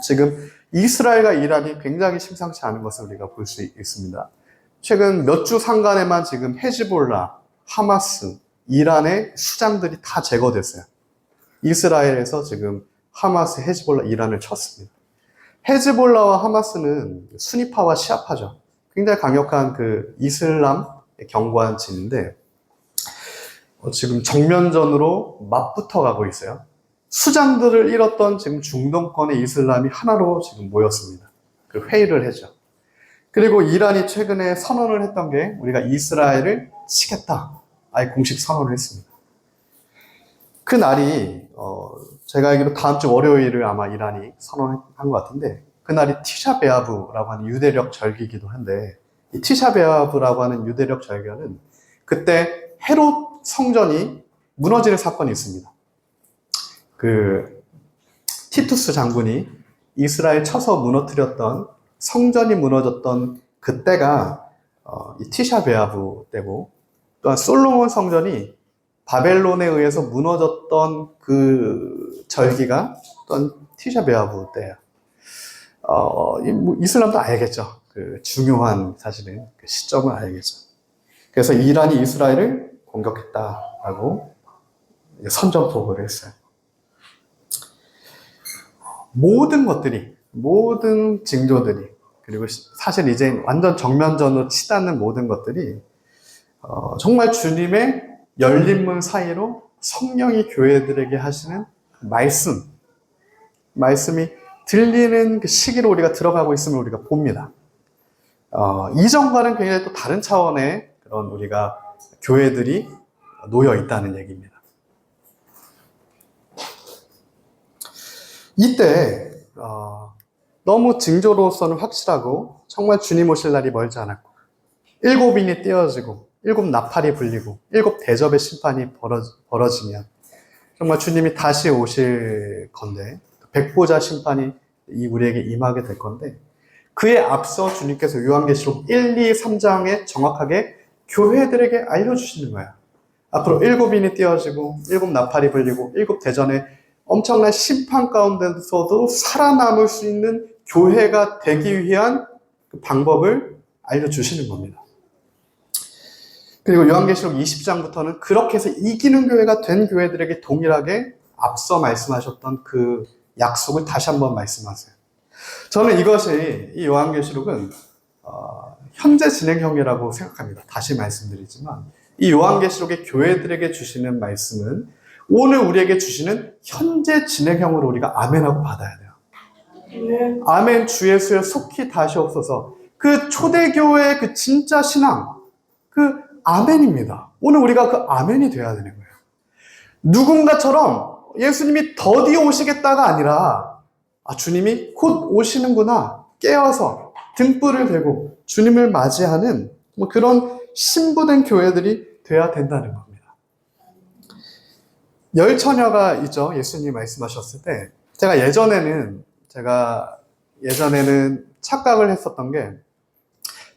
지금 이스라엘과 이란이 굉장히 심상치 않은 것을 우리가 볼 수 있습니다. 최근 몇 주 상간에만 지금 헤즈볼라, 하마스, 이란의 수장들이 다 제거됐어요. 이스라엘에서 지금 하마스, 헤즈볼라, 이란을 쳤습니다. 헤즈볼라와 하마스는 수니파와 시아파죠. 굉장히 강력한 그 이슬람 경관진인데 지금 정면전으로 맞붙어 가고 있어요. 수장들을 잃었던 지금 중동권의 이슬람이 하나로 지금 모였습니다. 그 회의를 했죠. 그리고 이란이 최근에 선언을 했던 게 우리가 이스라엘을 치겠다. 아예 공식 선언을 했습니다. 그 날이 제가 알기로 다음 주 월요일을 아마 이란이 선언한 것 같은데 그 날이 티샤베아브라고 하는 유대력 절기이기도 한데 이 티샤베아브라고 하는 유대력 절기는 그때 헤롯 성전이 무너지는 사건이 있습니다. 그 티투스 장군이 이스라엘 쳐서 무너뜨렸던 성전이 무너졌던 그때가 이 티샤베아브 때고 또한 솔로몬 성전이 바벨론에 의해서 무너졌던 그 절기가 또한 티샤베아브 때예요. 이슬람도 알겠죠. 그 중요한 사실은 그 시점을 알겠죠. 그래서 이란이 이스라엘을 공격했다라고 선전포고를 했어요. 모든 것들이, 모든 징조들이, 그리고 사실 이제 완전 정면전으로 치닫는 모든 것들이 정말 주님의 열린 문 사이로 성령이 교회들에게 하시는 말씀이 들리는 그 시기로 우리가 들어가고 있음을 우리가 봅니다. 이전과는 굉장히 또 다른 차원의 그런 우리가 교회들이 놓여 있다는 얘기입니다. 이때 너무 징조로서는 확실하고 정말 주님 오실 날이 멀지 않았고 7인이 떼어지고 7나팔이 불리고 7대접의 심판이 벌어지면 정말 주님이 다시 오실 건데 백보자 심판이 우리에게 임하게 될 건데 그에 앞서 주님께서 요한계시록 1, 2, 3장에 정확하게 교회들에게 알려주시는 거야. 앞으로 7인이 떼어지고 7나팔이 불리고 7대전의 엄청난 심판 가운데서도 살아남을 수 있는 교회가 되기 위한 그 방법을 알려주시는 겁니다. 그리고 요한계시록 20장부터는 그렇게 해서 이기는 교회가 된 교회들에게 동일하게 앞서 말씀하셨던 그 약속을 다시 한번 말씀하세요. 저는 이것이 이 요한계시록은 현재 진행형이라고 생각합니다. 다시 말씀드리지만 이 요한계시록의 교회들에게 주시는 말씀은 오늘 우리에게 주시는 현재 진행형으로 우리가 아멘하고 받아야 돼요. 아멘 주 예수여 속히 다시옵소서. 그 초대교회의 그 진짜 신앙, 그 아멘입니다. 오늘 우리가 그 아멘이 돼야 되는 거예요. 누군가처럼 예수님이 더디 오시겠다가 아니라 주님이 곧 오시는구나 깨어서 등불을 대고 주님을 맞이하는 그런 신부된 교회들이 돼야 된다는 겁니다. 열 처녀가 있죠. 예수님이 말씀하셨을 때 제가 예전에는 착각을 했었던 게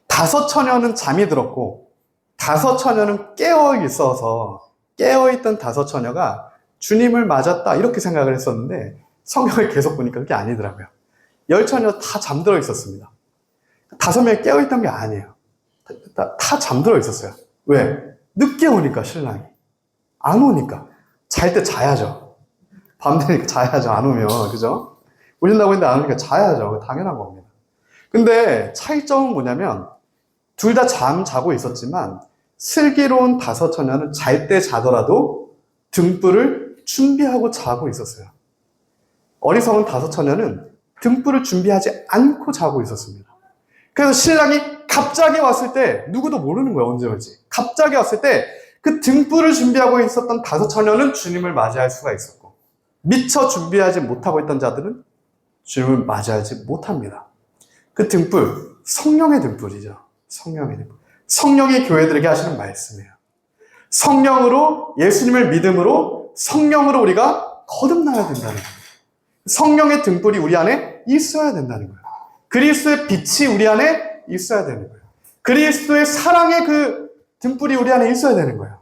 5 처녀는 잠이 들었고 5 처녀는 깨어있던 5 처녀가 주님을 맞았다 이렇게 생각을 했었는데 성경을 계속 보니까 그게 아니더라고요. 10 처녀 다 잠들어 있었습니다. 5명이 깨어있던 게 아니에요. 다 잠들어 있었어요. 왜? 늦게 오니까 신랑이. 안 오니까. 잘 때 자야죠. 밤 되니까 자야죠. 안 오면. 그죠? 오신다고 했는데 안 오니까 자야죠. 당연한 겁니다. 근데 차이점은 뭐냐면 둘 다 자고 있었지만 슬기로운 5 처녀는 잘 때 자더라도 등불을 준비하고 자고 있었어요. 어리석은 5 처녀는 등불을 준비하지 않고 자고 있었습니다. 그래서 신랑이 갑자기 왔을 때 누구도 모르는 거예요. 언제 올지. 갑자기 왔을 때 그 등불을 준비하고 있었던 5 처녀는 주님을 맞이할 수가 있었고 미처 준비하지 못하고 있던 자들은 주님을 맞이하지 못합니다. 그 등불, 성령의 등불이죠. 성령의 등불. 성령이 교회들에게 하시는 말씀이에요. 성령으로 예수님을 믿음으로 성령으로 우리가 거듭나야 된다는 거예요. 성령의 등불이 우리 안에 있어야 된다는 거예요. 그리스도의 빛이 우리 안에 있어야 되는 거예요. 그리스도의 사랑의 그 등불이 우리 안에 있어야 되는 거예요.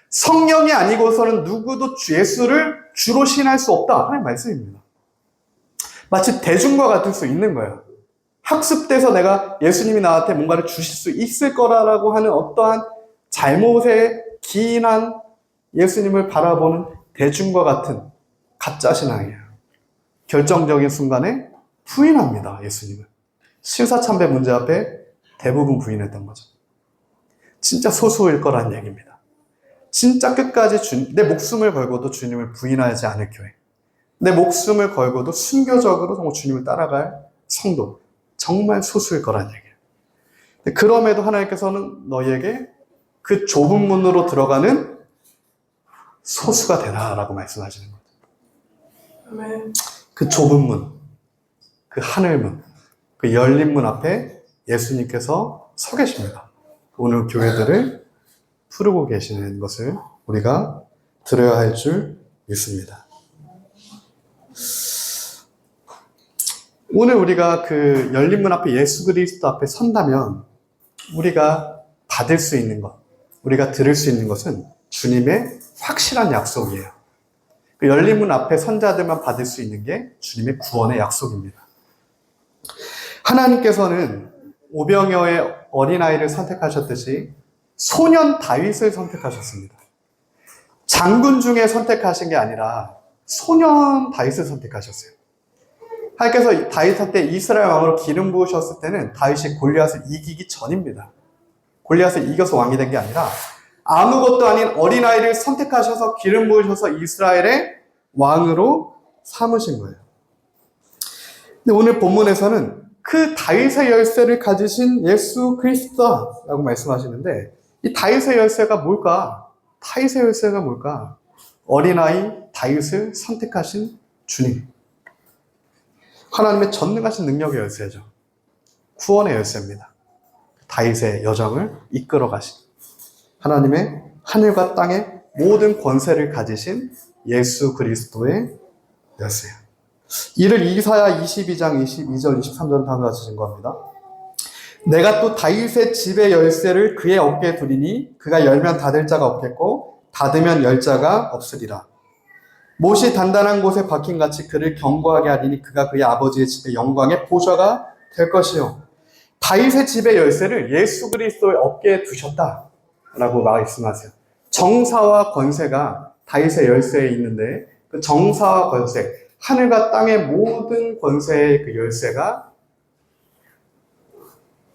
성령이 아니고서는 누구도 예수를 주로 신할 수 없다 하는 말씀입니다. 마치 대중과 같을 수 있는 거예요. 학습돼서 내가 예수님이 나한테 뭔가를 주실 수 있을 거라고 하는 어떠한 잘못에 기인한 예수님을 바라보는 대중과 같은 가짜 신앙이에요. 결정적인 순간에 부인합니다. 예수님을. 신사참배 문제 앞에 대부분 부인했던 거죠. 진짜 소수일 거란 얘기입니다. 진짜 끝까지 내 목숨을 걸고도 주님을 부인하지 않을 교회. 내 목숨을 걸고도 순교적으로 정말 주님을 따라갈 성도. 정말 소수일 거란 얘기예요. 그럼에도 하나님께서는 너희에게 그 좁은 문으로 들어가는 소수가 되라라고 말씀하시는 거죠. 그 좁은 문, 그 하늘문, 그 열린 문 앞에 예수님께서 서 계십니다. 오늘 교회들을 부르고 계시는 것을 우리가 들어야 할 줄 믿습니다. 오늘 우리가 그 열린 문 앞에 예수 그리스도 앞에 선다면 우리가 받을 수 있는 것, 우리가 들을 수 있는 것은 주님의 확실한 약속이에요. 그 열린 문 앞에 선자들만 받을 수 있는 게 주님의 구원의 약속입니다. 하나님께서는 오병이어의 어린아이를 선택하셨듯이 소년 다윗을 선택하셨습니다. 장군 중에 선택하신 게 아니라 소년 다윗을 선택하셨어요. 하나님께서 다윗한테 이스라엘 왕으로 기름 부으셨을 때는 다윗이 골리앗을 이기기 전입니다. 골리앗을 이겨서 왕이 된 게 아니라 아무것도 아닌 어린아이를 선택하셔서 기름 부으셔서 이스라엘의 왕으로 삼으신 거예요. 근데 오늘 본문에서는 그 다윗의 열쇠를 가지신 예수 그리스도라고 말씀하시는데 이 다윗의 열쇠가 뭘까? 다윗의 열쇠가 뭘까? 어린아이 다윗을 선택하신 주님. 하나님의 전능하신 능력의 열쇠죠. 구원의 열쇠입니다. 다윗의 여정을 이끌어 가신 하나님의 하늘과 땅의 모든 권세를 가지신 예수 그리스도의 열쇠예요. 이를 이사야 22장 22절 23절 다음과 같이 증거합니다. 내가 또 다윗의 집의 열쇠를 그의 어깨에 두리니 그가 열면 닫을 자가 없겠고 닫으면 열 자가 없으리라. 못이 단단한 곳에 박힌같이 그를 견고하게 하리니 그가 그의 아버지의 집의 영광의 보좌가 될 것이요. 다윗의 집의 열쇠를 예수 그리스도의 어깨에 두셨다라고 말씀하세요. 정사와 권세가 다윗의 열쇠에 있는데 그 정사와 권세, 하늘과 땅의 모든 권세의 그 열쇠가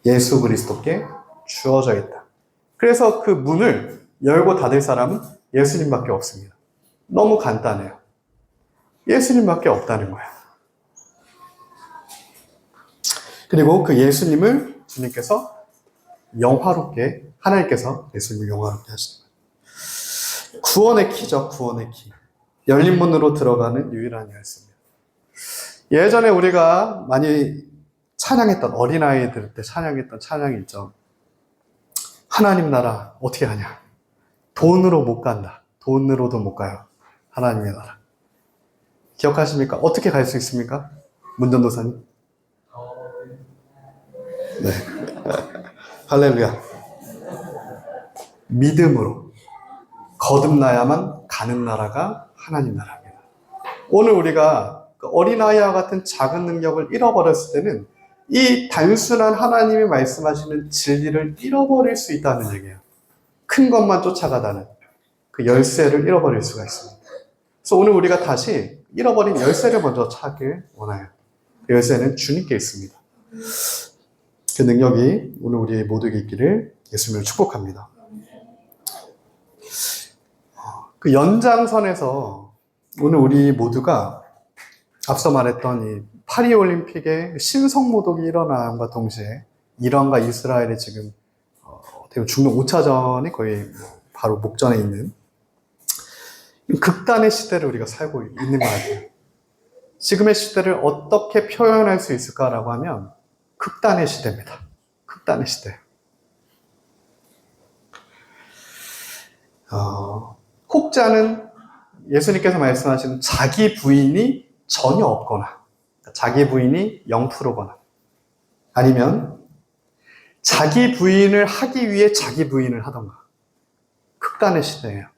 예수 그리스도께 주어져 있다. 그래서 그 문을 열고 닫을 사람은 예수님밖에 없습니다. 너무 간단해요. 예수님밖에 없다는 거예요. 그리고 그 예수님을 주님께서 영화롭게, 하나님께서 예수님을 영화롭게 하시는 거예요. 구원의 키죠, 구원의 키. 열린 문으로 들어가는 유일한 열쇠입니다. 예전에 우리가 많이 찬양했던, 어린아이들 때 찬양했던 찬양이 있죠. 하나님 나라 어떻게 가냐? 돈으로 못 간다. 돈으로도 못 가요. 하나님의 나라. 기억하십니까? 어떻게 갈 수 있습니까? 문전도사님. 네. 할렐루야. 믿음으로 거듭나야만 가는 나라가 하나님 나라입니다. 오늘 우리가 그 어린아이와 같은 작은 능력을 잃어버렸을 때는 이 단순한 하나님이 말씀하시는 진리를 잃어버릴 수 있다는 얘기예요. 큰 것만 쫓아가다는 그 열쇠를 잃어버릴 수가 있습니다. 그래서 오늘 우리가 다시 잃어버린 열쇠를 먼저 찾길 원해요. 그 열쇠는 주님께 있습니다. 그 능력이 오늘 우리 모두에게 있기를 예수님을 축복합니다. 그 연장선에서 오늘 우리 모두가 앞서 말했던 이 파리올림픽의 신성모독이 일어남과 동시에 이란과 이스라엘이 지금 중동 5차전이 거의 바로 목전에 있는 극단의 시대를 우리가 살고 있는 것 같아요. 지금의 시대를 어떻게 표현할 수 있을까라고 하면 극단의 시대입니다. 극단의 시대. 혹자는 예수님께서 말씀하시는 자기 부인이 전혀 없거나 자기 부인이 0%거나 아니면 자기 부인을 하기 위해 자기 부인을 하던가 극단의 시대예요.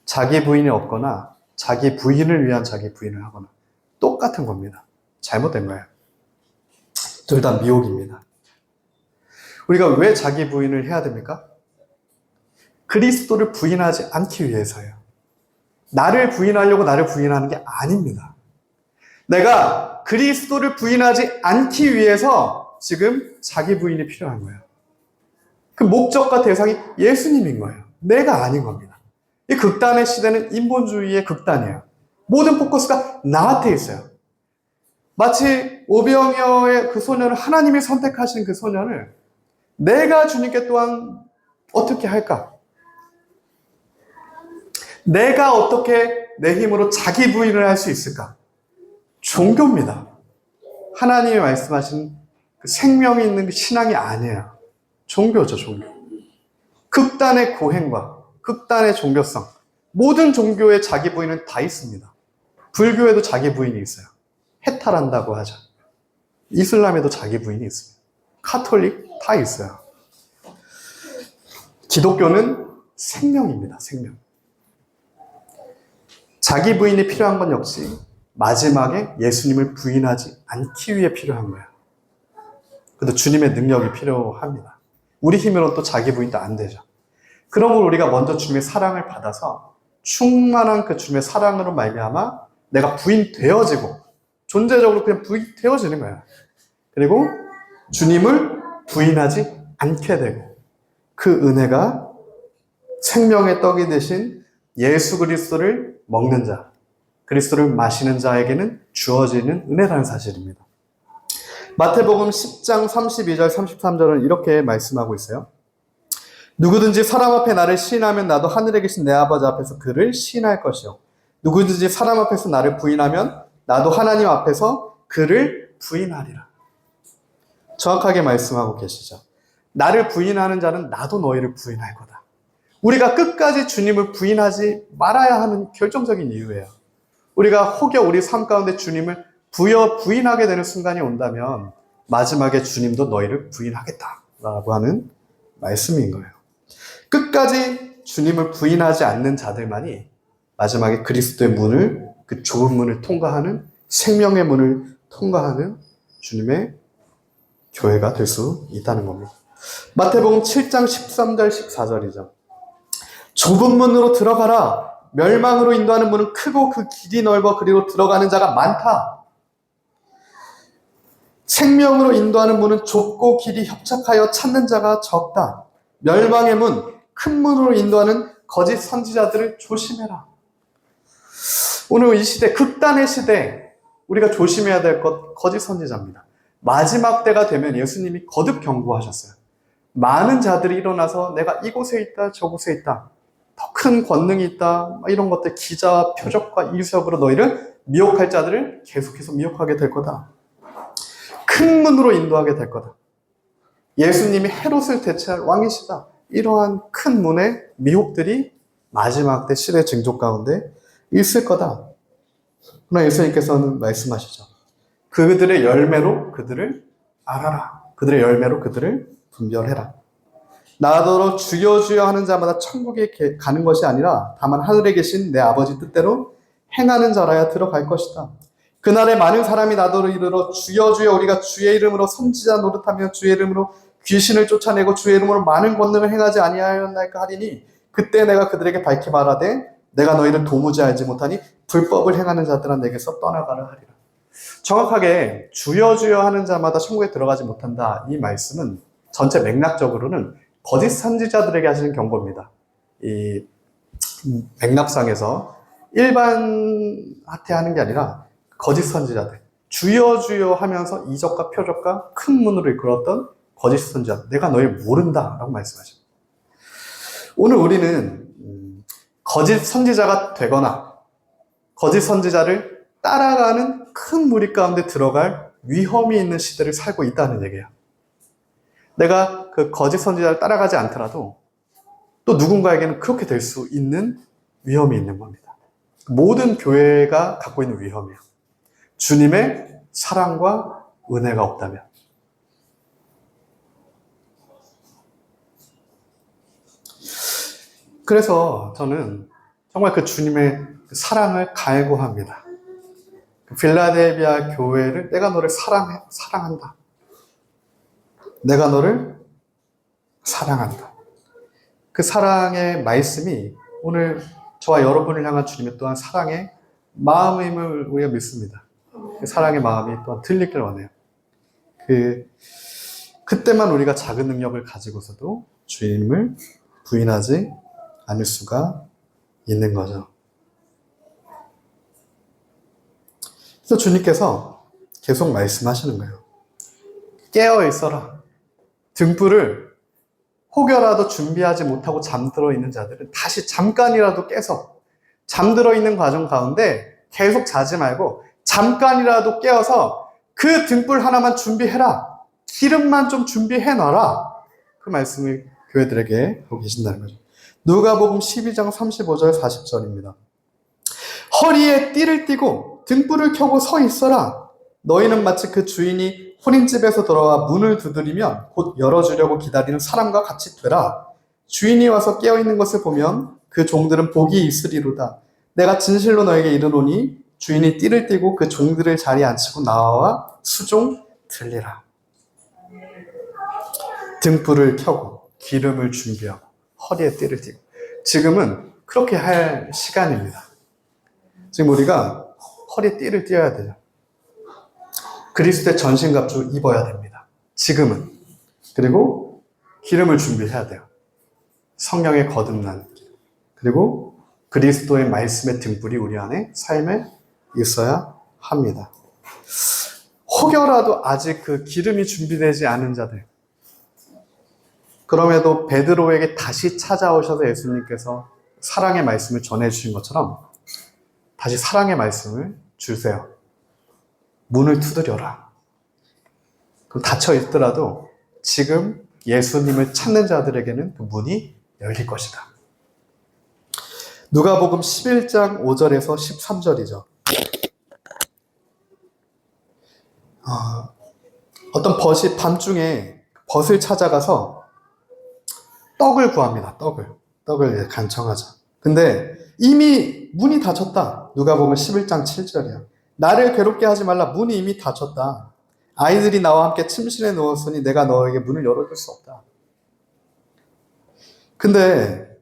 자기 부인이 없거나 자기 부인을 위한 자기 부인을 하거나 똑같은 겁니다. 잘못된 거예요. 둘 다 미혹입니다. 우리가 왜 자기 부인을 해야 됩니까? 그리스도를 부인하지 않기 위해서예요. 나를 부인하려고 나를 부인하는 게 아닙니다. 내가 그리스도를 부인하지 않기 위해서 지금 자기 부인이 필요한 거예요. 그 목적과 대상이 예수님인 거예요. 내가 아닌 겁니다. 이 극단의 시대는 인본주의의 극단이에요. 모든 포커스가 나한테 있어요. 마치 오병이어의 그 소년을 하나님이 선택하신 그 소년을 내가 주님께 또한 어떻게 할까? 내가 어떻게 내 힘으로 자기 부인을 할 수 있을까? 종교입니다. 하나님이 말씀하신 그 생명이 있는 그 신앙이 아니에요. 종교죠, 종교. 극단의 고행과 극단의 종교성. 모든 종교의 자기 부인은 다 있습니다. 불교에도 자기 부인이 있어요. 해탈한다고 하죠. 이슬람에도 자기 부인이 있습니다. 카톨릭 다 있어요. 기독교는 생명입니다. 생명. 자기 부인이 필요한 건 역시 마지막에 예수님을 부인하지 않기 위해 필요한 거예요. 그래도 주님의 능력이 필요합니다. 우리 힘으로는 또 자기 부인도 안 되죠. 그러므로 우리가 먼저 주님의 사랑을 받아서 충만한 그 주님의 사랑으로 말미암아 내가 부인되어지고 존재적으로 그냥 부인되어지는 거예요. 그리고 주님을 부인하지 않게 되고 그 은혜가 생명의 떡이 되신 예수 그리스도를 먹는 자, 그리스도를 마시는 자에게는 주어지는 은혜라는 사실입니다. 마태복음 10장 32절 33절은 이렇게 말씀하고 있어요. 누구든지 사람 앞에 나를 시인하면 나도 하늘에 계신 내 아버지 앞에서 그를 시인할 것이요. 누구든지 사람 앞에서 나를 부인하면 나도 하나님 앞에서 그를 부인하리라. 정확하게 말씀하고 계시죠. 나를 부인하는 자는 나도 너희를 부인할 거다. 우리가 끝까지 주님을 부인하지 말아야 하는 결정적인 이유예요. 우리가 혹여 우리 삶 가운데 주님을 부인하게 되는 순간이 온다면 마지막에 주님도 너희를 부인하겠다라고 하는 말씀인 거예요. 끝까지 주님을 부인하지 않는 자들만이 마지막에 그리스도의 문을, 그 좁은 문을 통과하는, 생명의 문을 통과하는 주님의 교회가 될 수 있다는 겁니다. 마태복음 7장 13절 14절이죠. 좁은 문으로 들어가라. 멸망으로 인도하는 문은 크고 그 길이 넓어 그리로 들어가는 자가 많다. 생명으로 인도하는 문은 좁고 길이 협착하여 찾는 자가 적다. 멸망의 문, 큰 문으로 인도하는 거짓 선지자들을 조심해라. 오늘 이 시대, 극단의 시대, 우리가 조심해야 될 것, 거짓 선지자입니다. 마지막 때가 되면 예수님이 거듭 경고하셨어요. 많은 자들이 일어나서 내가 이곳에 있다, 저곳에 있다, 더 큰 권능이 있다, 이런 것들, 기자와 표적과 이유석으로 너희를 미혹할 자들을 계속해서 미혹하게 될 거다. 큰 문으로 인도하게 될 거다. 예수님이 헤롯을 대체할 왕이시다. 이러한 큰 문의 미혹들이 마지막 때 시대 징조 가운데 있을 거다. 그러나 예수님께서는 말씀하시죠. 그들의 열매로 그들을 알아라. 그들의 열매로 그들을 분별해라. 나더러 주여 주여 하는 자마다 천국에 가는 것이 아니라 다만 하늘에 계신 내 아버지 뜻대로 행하는 자라야 들어갈 것이다. 그날에 많은 사람이 나더러 이르러 주여 주여 우리가 주의 이름으로 선지자 노릇하며 주의 이름으로 귀신을 쫓아내고 주의 이름으로 많은 권능을 행하지 아니하였나이까 하리니 그때 내가 그들에게 밝히 말하되 내가 너희를 도무지 알지 못하니 불법을 행하는 자들아 내게서 떠나가라 하리라. 정확하게 주여 주여 하는 자마다 천국에 들어가지 못한다. 이 말씀은 전체 맥락적으로는 거짓 선지자들에게 하시는 경고입니다. 이 맥락상에서 일반 하태하는 게 아니라 거짓 선지자들, 주여 주여 하면서 이적과 표적과 큰 문으로 이끌었던 거짓 선지자, 내가 너희를 모른다라고 말씀하십니다. 오늘 우리는 거짓 선지자가 되거나 거짓 선지자를 따라가는 큰 무리 가운데 들어갈 위험이 있는 시대를 살고 있다는 얘기예요. 내가 그 거짓 선지자를 따라가지 않더라도 또 누군가에게는 그렇게 될 수 있는 위험이 있는 겁니다. 모든 교회가 갖고 있는 위험이에요. 주님의 사랑과 은혜가 없다면. 그래서 저는 정말 그 주님의 사랑을 갈구합니다. 필라델피아 교회를 내가 너를 사랑한다. 내가 너를 사랑한다. 그 사랑의 말씀이 오늘 저와 여러분을 향한 주님의 또한 사랑의 마음임을 우리가 믿습니다. 그 사랑의 마음이 또한 들리길 원해요. 그때만 우리가 작은 능력을 가지고서도 주님을 부인하지 않을 수가 있는 거죠. 그래서 주님께서 계속 말씀하시는 거예요. 깨어 있어라. 등불을 혹여라도 준비하지 못하고 잠들어 있는 자들은 다시 잠깐이라도 깨서 잠들어 있는 과정 가운데 계속 자지 말고 잠깐이라도 깨어서 그 등불 하나만 준비해라. 기름만 좀 준비해 놔라. 그 말씀을 교회들에게 하고 계신다는 거죠. 누가복음 12장 35절 40절입니다. 허리에 띠를 띠고 등불을 켜고 서 있어라. 너희는 마치 그 주인이 혼인집에서 돌아와 문을 두드리면 곧 열어주려고 기다리는 사람과 같이 되라. 주인이 와서 깨어있는 것을 보면 그 종들은 복이 있으리로다. 내가 진실로 너에게 이르노니 주인이 띠를 띠고 그 종들을 자리에 앉히고 나와 수종 들리라. 등불을 켜고 기름을 준비하고 허리에 띠를 띠고 지금은 그렇게 할 시간입니다. 지금 우리가 허리에 띠를 띠어야 되죠. 그리스도의 전신갑주 입어야 됩니다. 지금은. 그리고 기름을 준비해야 돼요. 성령의 거듭난 길. 그리고 그리스도의 말씀의 등불이 우리 안에 삶에 있어야 합니다. 혹여라도 아직 그 기름이 준비되지 않은 자들, 그럼에도 베드로에게 다시 찾아오셔서 예수님께서 사랑의 말씀을 전해주신 것처럼 다시 사랑의 말씀을 주세요. 문을 두드려라. 그럼 닫혀 있더라도 지금 예수님을 찾는 자들에게는 그 문이 열릴 것이다. 누가복음 11장 5절에서 13절이죠. 어떤 벗이 밤중에 벗을 찾아가서 떡을 구합니다. 떡을 간청하자. 근데 이미 문이 닫혔다. 누가복음 11장 7절이야. 나를 괴롭게 하지 말라. 문이 이미 닫혔다. 아이들이 나와 함께 침실에 누웠으니 내가 너에게 문을 열어줄 수 없다. 근데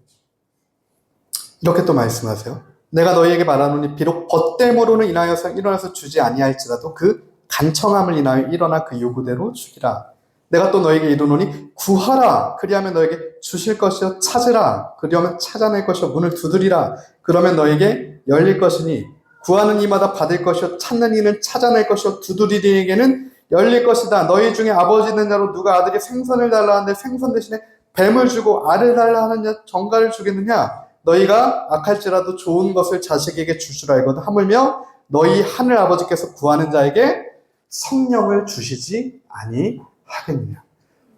이렇게 또 말씀하세요. 내가 너희에게 말하노니 비록 벗됨으로는 인하여서 일어나서 주지 아니할지라도 그 간청함을 인하여 일어나 그 요구대로 주기라. 내가 또 너에게 이르노니 구하라. 그리하면 너에게 주실 것이요 찾으라. 그리하면 찾아낼 것이요 문을 두드리라. 그러면 너에게 열릴 것이니 구하는 이마다 받을 것이요 찾는 이는 찾아낼 것이요 두드리는 이에게는 열릴 것이다. 너희 중에 아버지 있는 자로 누가 아들이 생선을 달라 하는데 생선 대신에 뱀을 주고 알을 달라 하느냐 정갈을 주겠느냐. 너희가 악할지라도 좋은 것을 자식에게 줄 줄 알거든 하물며 너희 하늘 아버지께서 구하는 자에게 성령을 주시지 아니하겠느냐.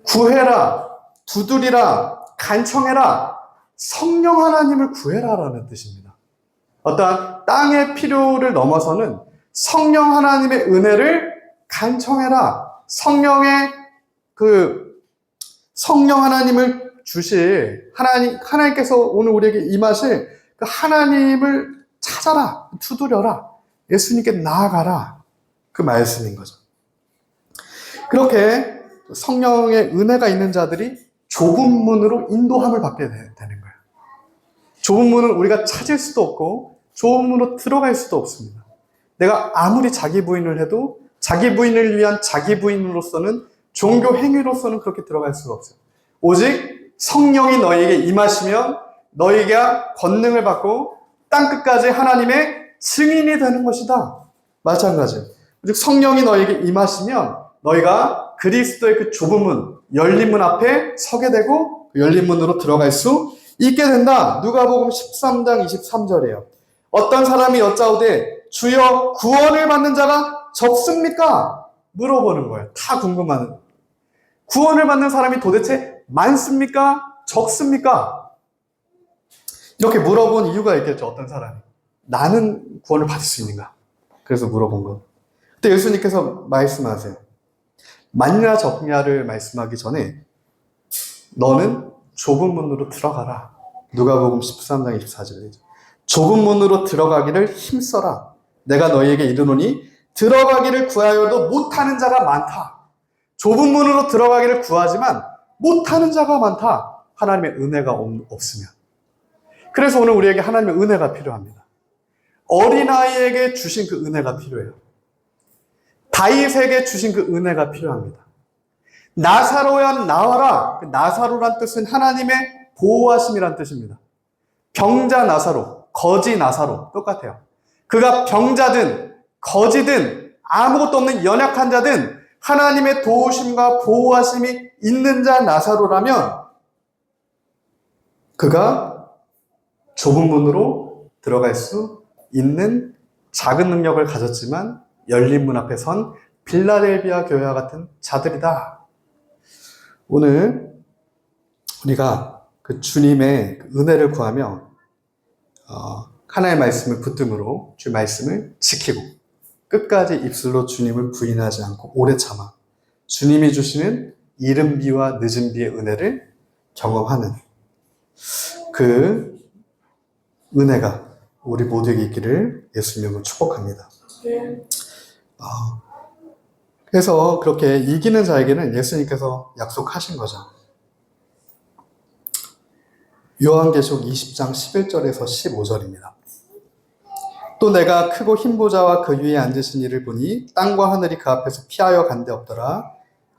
구해라, 두드리라, 간청해라, 성령 하나님을 구해라라는 뜻입니다. 어떠한 땅의 필요를 넘어서는 성령 하나님의 은혜를 간청해라. 성령 하나님을 주실 하나님께서 오늘 우리에게 임하실 그 하나님을 찾아라, 두드려라, 예수님께 나아가라. 그 말씀인 거죠. 그렇게 성령의 은혜가 있는 자들이 좁은 문으로 인도함을 받게 되는 거예요. 좁은 문은 우리가 찾을 수도 없고 좁은 문으로 들어갈 수도 없습니다. 내가 아무리 자기 부인을 해도 자기 부인을 위한 자기 부인으로서는 종교 행위로서는 그렇게 들어갈 수가 없어요. 오직 성령이 너희에게 임하시면 너희가 권능을 받고 땅끝까지 하나님의 증인이 되는 것이다. 마찬가지예요. 오직 성령이 너희에게 임하시면 너희가 그리스도의 그 좁은 문, 열린 문 앞에 서게 되고 그 열린 문으로 들어갈 수 있게 된다. 누가복음 13장 23절이에요. 어떤 사람이 여짜오되 주여 구원을 받는 자가 적습니까? 물어보는 거예요. 다 궁금한. 구원을 받는 사람이 도대체 많습니까? 적습니까? 이렇게 물어본 이유가 있겠죠. 어떤 사람이. 나는 구원을 받을 수 있는가? 그래서 물어본 거. 그때 예수님께서 말씀하세요. 많냐 적냐를 말씀하기 전에 너는 좁은 문으로 들어가라. 누가복음 13장 24절이죠. 좁은 문으로 들어가기를 힘써라. 내가 너희에게 이르노니 들어가기를 구하여도 못하는 자가 많다. 좁은 문으로 들어가기를 구하지만 못하는 자가 많다. 하나님의 은혜가 없으면. 그래서 오늘 우리에게 하나님의 은혜가 필요합니다. 어린아이에게 주신 그 은혜가 필요해요. 다윗에게 주신 그 은혜가 필요합니다. 나사로야 나와라. 나사로란 뜻은 하나님의 보호하심이란 뜻입니다. 병자 나사로, 거지 나사로 똑같아요. 그가 병자든 거지든 아무것도 없는 연약한 자든 하나님의 도우심과 보호하심이 있는 자 나사로라면 그가 좁은 문으로 들어갈 수 있는 작은 능력을 가졌지만 열린 문 앞에 선 빌라델비아 교회와 같은 자들이다. 오늘 우리가 그 주님의 은혜를 구하며 하나님의 말씀을 붙들므로 주 말씀을 지키고 끝까지 입술로 주님을 부인하지 않고 오래 참아 주님이 주시는 이른 비와 늦은 비의 은혜를 경험하는 그 은혜가 우리 모두에게 있기를 예수님으로 축복합니다. 그래서 그렇게 이기는 자에게는 예수님께서 약속하신 거죠. 요한계시록 20장 11절에서 15절입니다. 또 내가 크고 흰 보좌와 그 위에 앉으신 이를 보니 땅과 하늘이 그 앞에서 피하여 간데 없더라.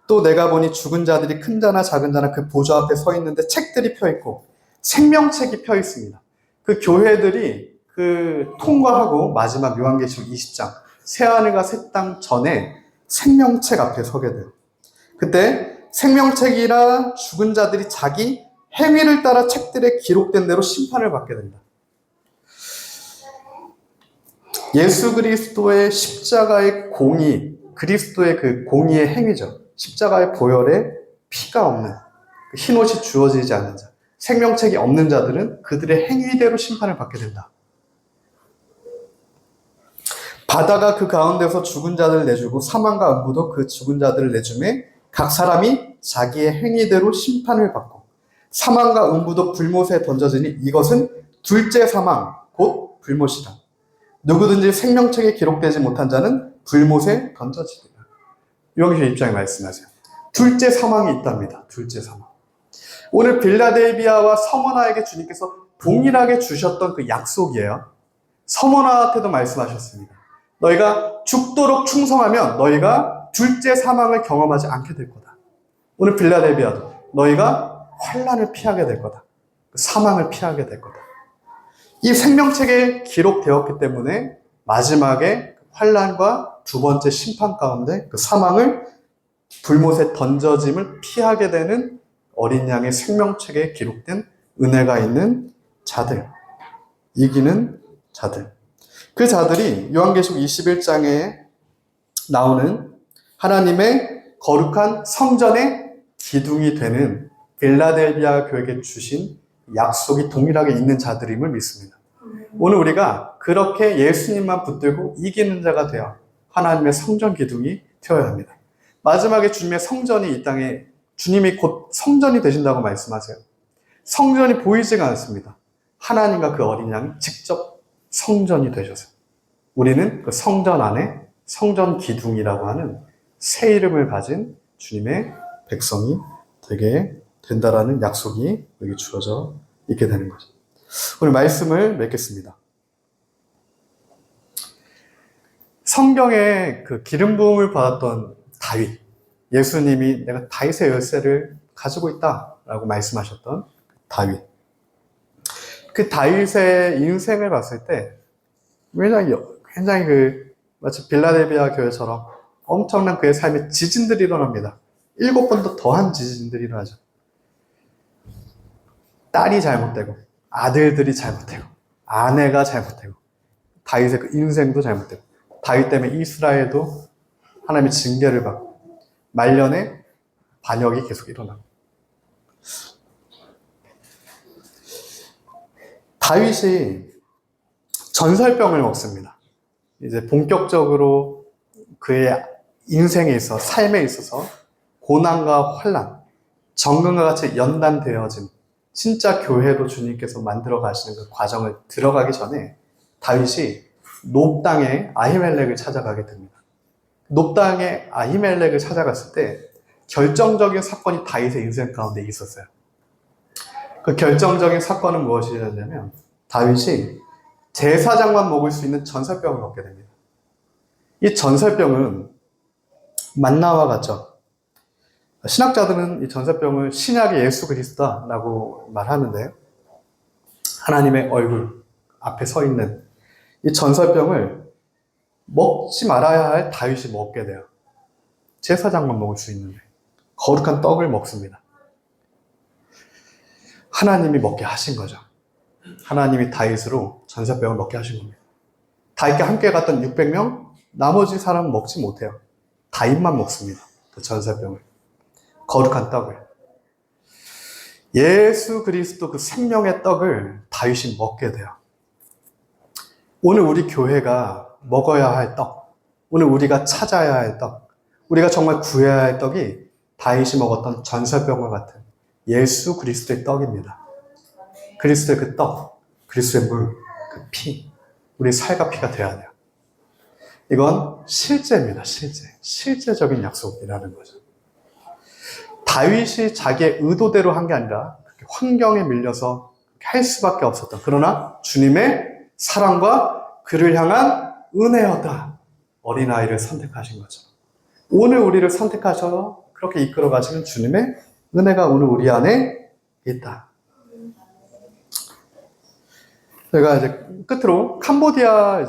또 내가 보니 죽은 자들이 큰 자나 작은 자나 그 보좌 앞에 서 있는데 책들이 펴 있고 생명책이 펴 있습니다. 그 교회들이 그 통과하고 마지막 요한계시록 20장 새하늘과 새 땅 전에 생명책 앞에 서게 돼요. 그때 생명책이라 죽은 자들이 자기 행위를 따라 책들에 기록된 대로 심판을 받게 된다. 예수 그리스도의 십자가의 공의, 그리스도의 그 공의의 행위죠. 십자가의 보혈에 피가 없는 그 흰옷이 주어지지 않는 자, 생명책이 없는 자들은 그들의 행위대로 심판을 받게 된다. 바다가 그 가운데서 죽은 자들을 내주고 사망과 음부도 그 죽은 자들을 내주매 각 사람이 자기의 행위대로 심판을 받고 사망과 음부도 불못에 던져지니 이것은 둘째 사망 곧 불못이다. 누구든지 생명책에 기록되지 못한 자는 불못에 던져지리라. 요한계시록 1장에 말씀하세요. 둘째 사망이 있답니다. 둘째 사망. 오늘 빌라델비아와 서머나에게 주님께서 동일하게 주셨던 그 약속이에요. 서머나한테도 말씀하셨습니다. 너희가 죽도록 충성하면 너희가 둘째 사망을 경험하지 않게 될 거다. 오늘 빌라델비아도 너희가 환난을 피하게 될 거다. 사망을 피하게 될 거다. 이 생명책에 기록되었기 때문에 마지막에 환난과 두 번째 심판 가운데 그 사망을 불못에 던져짐을 피하게 되는 어린 양의 생명책에 기록된 은혜가 있는 자들, 이기는 자들. 그 자들이 요한계시록 21장에 나오는 하나님의 거룩한 성전의 기둥이 되는 빌라델비아 교회에게 주신 약속이 동일하게 있는 자들임을 믿습니다. 오늘 우리가 그렇게 예수님만 붙들고 이기는 자가 되어 하나님의 성전 기둥이 되어야 합니다. 마지막에 주님의 성전이 이 땅에 주님이 곧 성전이 되신다고 말씀하세요. 성전이 보이지가 않습니다. 하나님과 그 어린 양이 직접 성전이 되셔서 우리는 그 성전 안에 성전 기둥이라고 하는 새 이름을 가진 주님의 백성이 되게 된다라는 약속이 여기 주어져 있게 되는 거죠. 오늘 말씀을 맺겠습니다. 성경에 그 기름 부음을 받았던 다윗, 예수님이 내가 다윗의 열쇠를 가지고 있다라고 말씀하셨던 다윗. 그 다윗의 인생을 봤을 때 굉장히 마치 빌라델비아 교회처럼 엄청난 그의 삶에 지진들이 일어납니다. 7번도 더한 지진들이 일어나죠. 딸이 잘못되고, 아들들이 잘못되고, 아내가 잘못되고, 다윗의 그 인생도 잘못되고, 다윗 때문에 이스라엘도 하나님의 징계를 받고, 말년에 반역이 계속 일어나고. 다윗이 전설병을 먹습니다. 이제 본격적으로 그의 인생에 있어, 삶에 있어서 고난과 환난, 정금과 같이 연단되어진 진짜 교회로 주님께서 만들어 가시는 그 과정을 들어가기 전에 다윗이 놉 땅의 아히멜렉을 찾아가게 됩니다. 놉 땅의 아히멜렉을 찾아갔을 때 결정적인 사건이 다윗의 인생 가운데 있었어요. 그 결정적인 사건은 무엇이었냐면 다윗이 제사장만 먹을 수 있는 전설병을 먹게 됩니다. 이 전설병은 만나와 같죠. 신학자들은 이 전설병을 신약의 예수 그리스도다라고 말하는데요. 하나님의 얼굴 앞에 서 있는 이 전설병을 먹지 말아야 할 다윗이 먹게 돼요. 제사장만 먹을 수 있는데 거룩한 떡을 먹습니다. 하나님이 먹게 하신 거죠. 하나님이 다윗으로 전설병을 먹게 하신 겁니다. 다윗과 함께 갔던 600명, 나머지 사람은 먹지 못해요. 다윗만 먹습니다. 그 전설병을. 거룩한 떡을. 예수 그리스도 그 생명의 떡을 다윗이 먹게 돼요. 오늘 우리 교회가 먹어야 할 떡, 오늘 우리가 찾아야 할 떡, 우리가 정말 구해야 할 떡이 다윗이 먹었던 전설병과 같은 예수 그리스도의 떡입니다. 그리스도의 그 떡, 그리스도의 물, 그 피, 우리 살과 피가 되어야 돼요. 이건 실제입니다. 실제적인 약속이라는 거죠. 다윗이 자기의 의도대로 한 게 아니라 환경에 밀려서 할 수밖에 없었던, 그러나 주님의 사랑과 그를 향한 은혜였다. 어린아이를 선택하신 거죠. 오늘 우리를 선택하셔서 그렇게 이끌어 가시는 주님의 은혜가 오늘 우리 안에 있다. 제가 이제 끝으로 캄보디아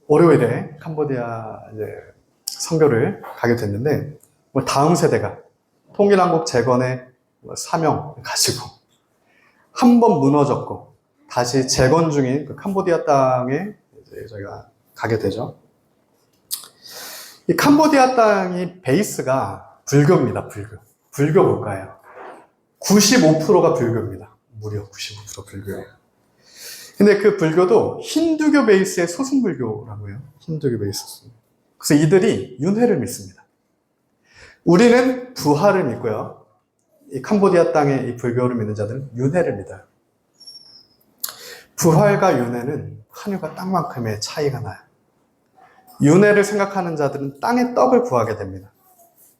월요일에 캄보디아 선교를 가게 됐는데, 다음 세대가 통일한국 재건의 사명 가지고 한 번 무너졌고 다시 재건 중인 그 캄보디아 땅에 저희가 가게 되죠. 이 캄보디아 땅이 베이스가 불교입니다. 불교 국가예요. 95%가 불교입니다. 무려 95% 불교예요. 근데 그 불교도 힌두교 베이스의 소승불교라고 해요. 힌두교 베이스. 그래서 이들이 윤회를 믿습니다. 우리는 부활을 믿고요. 이 캄보디아 땅의 이 불교를 믿는 자들은 윤회를 믿어요. 부활과 윤회는 하늘과 땅만큼의 차이가 나요. 윤회를 생각하는 자들은 땅의 떡을 구하게 됩니다.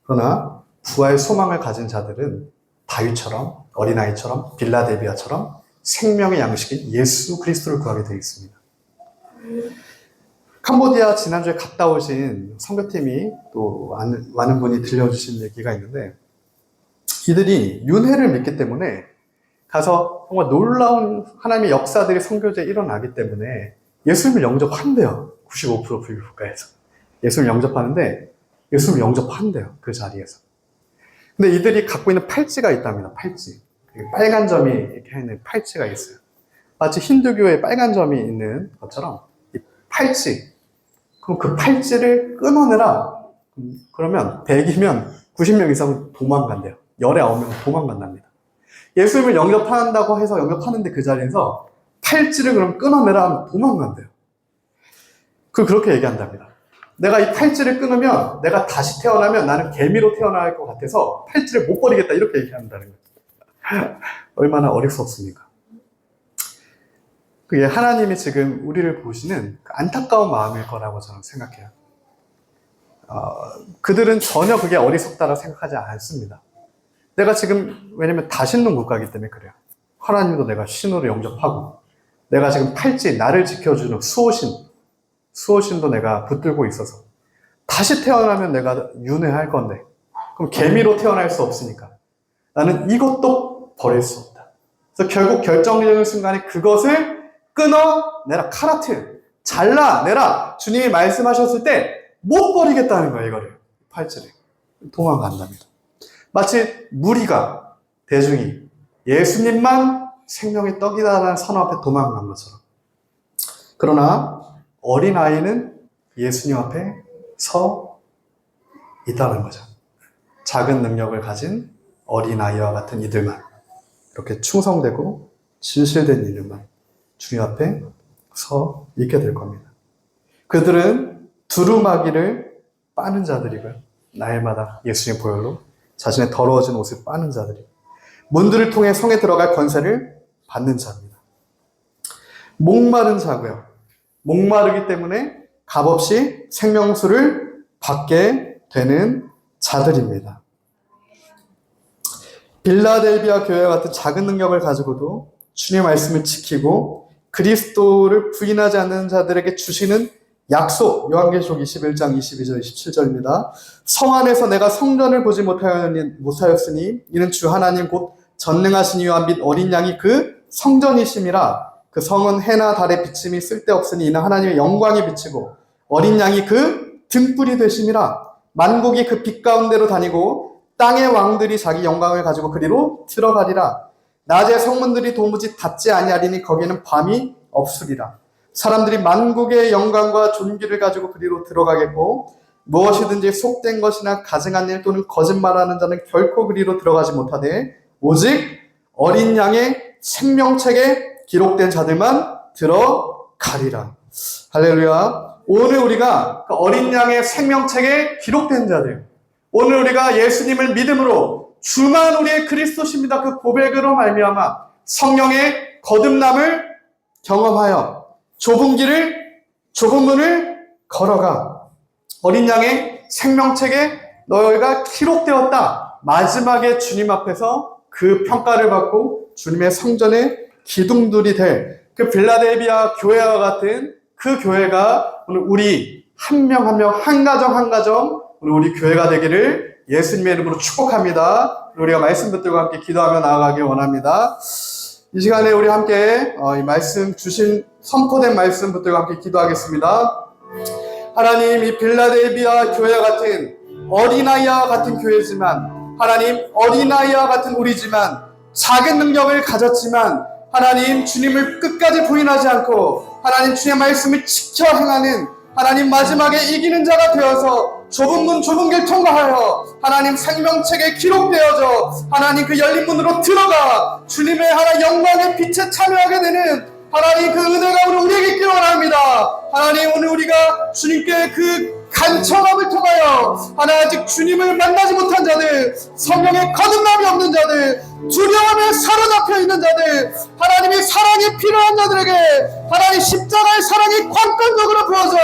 그러나 부활 소망을 가진 자들은 다윗처럼, 어린아이처럼, 빌라델비아처럼 생명의 양식인 예수 그리스도를 구하게 되어 있습니다. 캄보디아 지난주에 갔다 오신 선교팀이 또 많은 분이 들려주신 얘기가 있는데, 이들이 윤회를 믿기 때문에 가서 정말 놀라운 하나님의 역사들이 선교제에 일어나기 때문에 예수님을 영접한대요. 95% 불교 국가에서. 예수님을 영접하는데 예수님을 영접한대요. 그 자리에서. 근데 이들이 갖고 있는 팔찌가 있답니다. 팔찌. 빨간 점이 이렇게 있는 팔찌가 있어요. 마치 힌두교에 빨간 점이 있는 것처럼 이 팔찌. 그럼 그 팔찌를 끊어내라. 그러면 100이면 90명 이상은 도망간대요. 열에 9명은 도망간답니다. 예수님을 영접한다고 해서 영접하는데 그 자리에서 팔찌를 그럼 끊어내라 하면 도망간대요. 그렇게 얘기한답니다. 내가 이 팔찌를 끊으면 내가 다시 태어나면 나는 개미로 태어날 것 같아서 팔찌를 못 버리겠다 이렇게 얘기한다는 거예요. 얼마나 어렵습니까? 그게 하나님이 지금 우리를 보시는 안타까운 마음일 거라고 저는 생각해요. 그들은 전혀 그게 어리석다라고 생각하지 않습니다. 내가 지금 왜냐면 다신론 국가이기 때문에 그래요. 하나님도 내가 신으로 영접하고 내가 지금 팔찌 나를 지켜주는 수호신도 내가 붙들고 있어서 다시 태어나면 내가 윤회할 건데 그럼 개미로 태어날 수 없으니까 나는 이것도 버릴 수 없다. 그래서 결국 결정적인 순간에 그것을 끊어내라, 카라트, 잘라내라 주님이 말씀하셨을 때 못 버리겠다는 거예요. 이거를 팔찌를 도망간답니다. 마치 무리가 대중이 예수님만 생명의 떡이다라는 선언 앞에 도망간 것처럼. 그러나 어린아이는 예수님 앞에 서 있다는 거죠. 작은 능력을 가진 어린아이와 같은 이들만, 이렇게 충성되고 진실된 이들만 주님 앞에 서 있게 될 겁니다. 그들은 두루마기를 빠는 자들이고요. 날마다 예수님 보혈로 자신의 더러워진 옷을 빠는 자들이고 문들을 통해 성에 들어갈 권세를 받는 자입니다. 목마른 자고요. 목마르기 때문에 값없이 생명수를 받게 되는 자들입니다. 빌라델비아 교회와 같은 작은 능력을 가지고도 주님의 말씀을 지키고 그리스도를 부인하지 않는 자들에게 주시는 약속, 요한계시록 21장 22절 27절입니다. 성 안에서 내가 성전을 보지 못하였으니 이는 주 하나님 곧 전능하신 이와 및 어린 양이 그 성전이심이라. 그 성은 해나 달의 비침이 쓸데없으니 이는 하나님의 영광이 비치고 어린 양이 그 등불이 되심이라. 만국이 그 빛 가운데로 다니고 땅의 왕들이 자기 영광을 가지고 그리로 들어가리라. 낮에 성문들이 도무지 닫지 아니하리니 거기에는 밤이 없으리라. 사람들이 만국의 영광과 존귀를 가지고 그리로 들어가겠고 무엇이든지 속된 것이나 가증한 일 또는 거짓말하는 자는 결코 그리로 들어가지 못하되 오직 어린 양의 생명책에 기록된 자들만 들어가리라. 할렐루야. 오늘 우리가 그 어린 양의 생명책에 기록된 자들, 오늘 우리가 예수님을 믿음으로 주만 우리의 그리스도십니다 그 고백으로 말미암아 성령의 거듭남을 경험하여 좁은 문을 걸어가 어린 양의 생명책에 너희가 기록되었다. 마지막에 주님 앞에서 그 평가를 받고 주님의 성전의 기둥들이 될 그 빌라델비아 교회와 같은 그 교회가 오늘 우리 한 명 한 명, 한 가정 오늘 우리 교회가 되기를 예수님의 이름으로 축복합니다. 우리가 말씀 붙들고 함께 기도하며 나아가길 원합니다. 이 시간에 우리 함께 이 말씀 주신 선포된 말씀 붙들고 함께 기도하겠습니다. 하나님, 이 빌라델비아 교회와 같은 어린아이와 같은 교회지만 하나님, 어린아이와 같은 우리지만 작은 능력을 가졌지만 하나님, 주님을 끝까지 부인하지 않고 하나님 주의 말씀을 지켜 행하는 하나님 마지막에 이기는 자가 되어서 좁은 문 좁은 길 통과하여 하나님 생명책에 기록되어져 하나님 그 열린 문으로 들어가 주님의 하나님 영광의 빛에 참여하게 되는 하나님 그 은혜가 우리에게 있기를 원합니다. 하나님 오늘 우리가 주님께 그 간청함을 통하여 하나 아직 주님을 만나지 못한 자들, 성령의 거듭남이 없는 자들, 두려움에 사로잡혀 있는 자들, 하나님의 사랑이 필요한 자들에게 하나님 십자가의 사랑이 관건적으로 부어져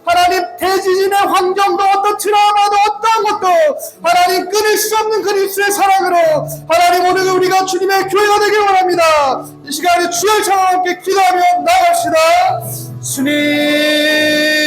하나님 대지진의 환경도 어떤 트라우마도 어떠한 것도 하나님 끊을 수 없는 그리스도의 사랑으로 하나님 오늘 우리가 주님의 교회가 되길 원합니다. 이 시간에 주의 청와 함께 기도하며 나갑시다. 주님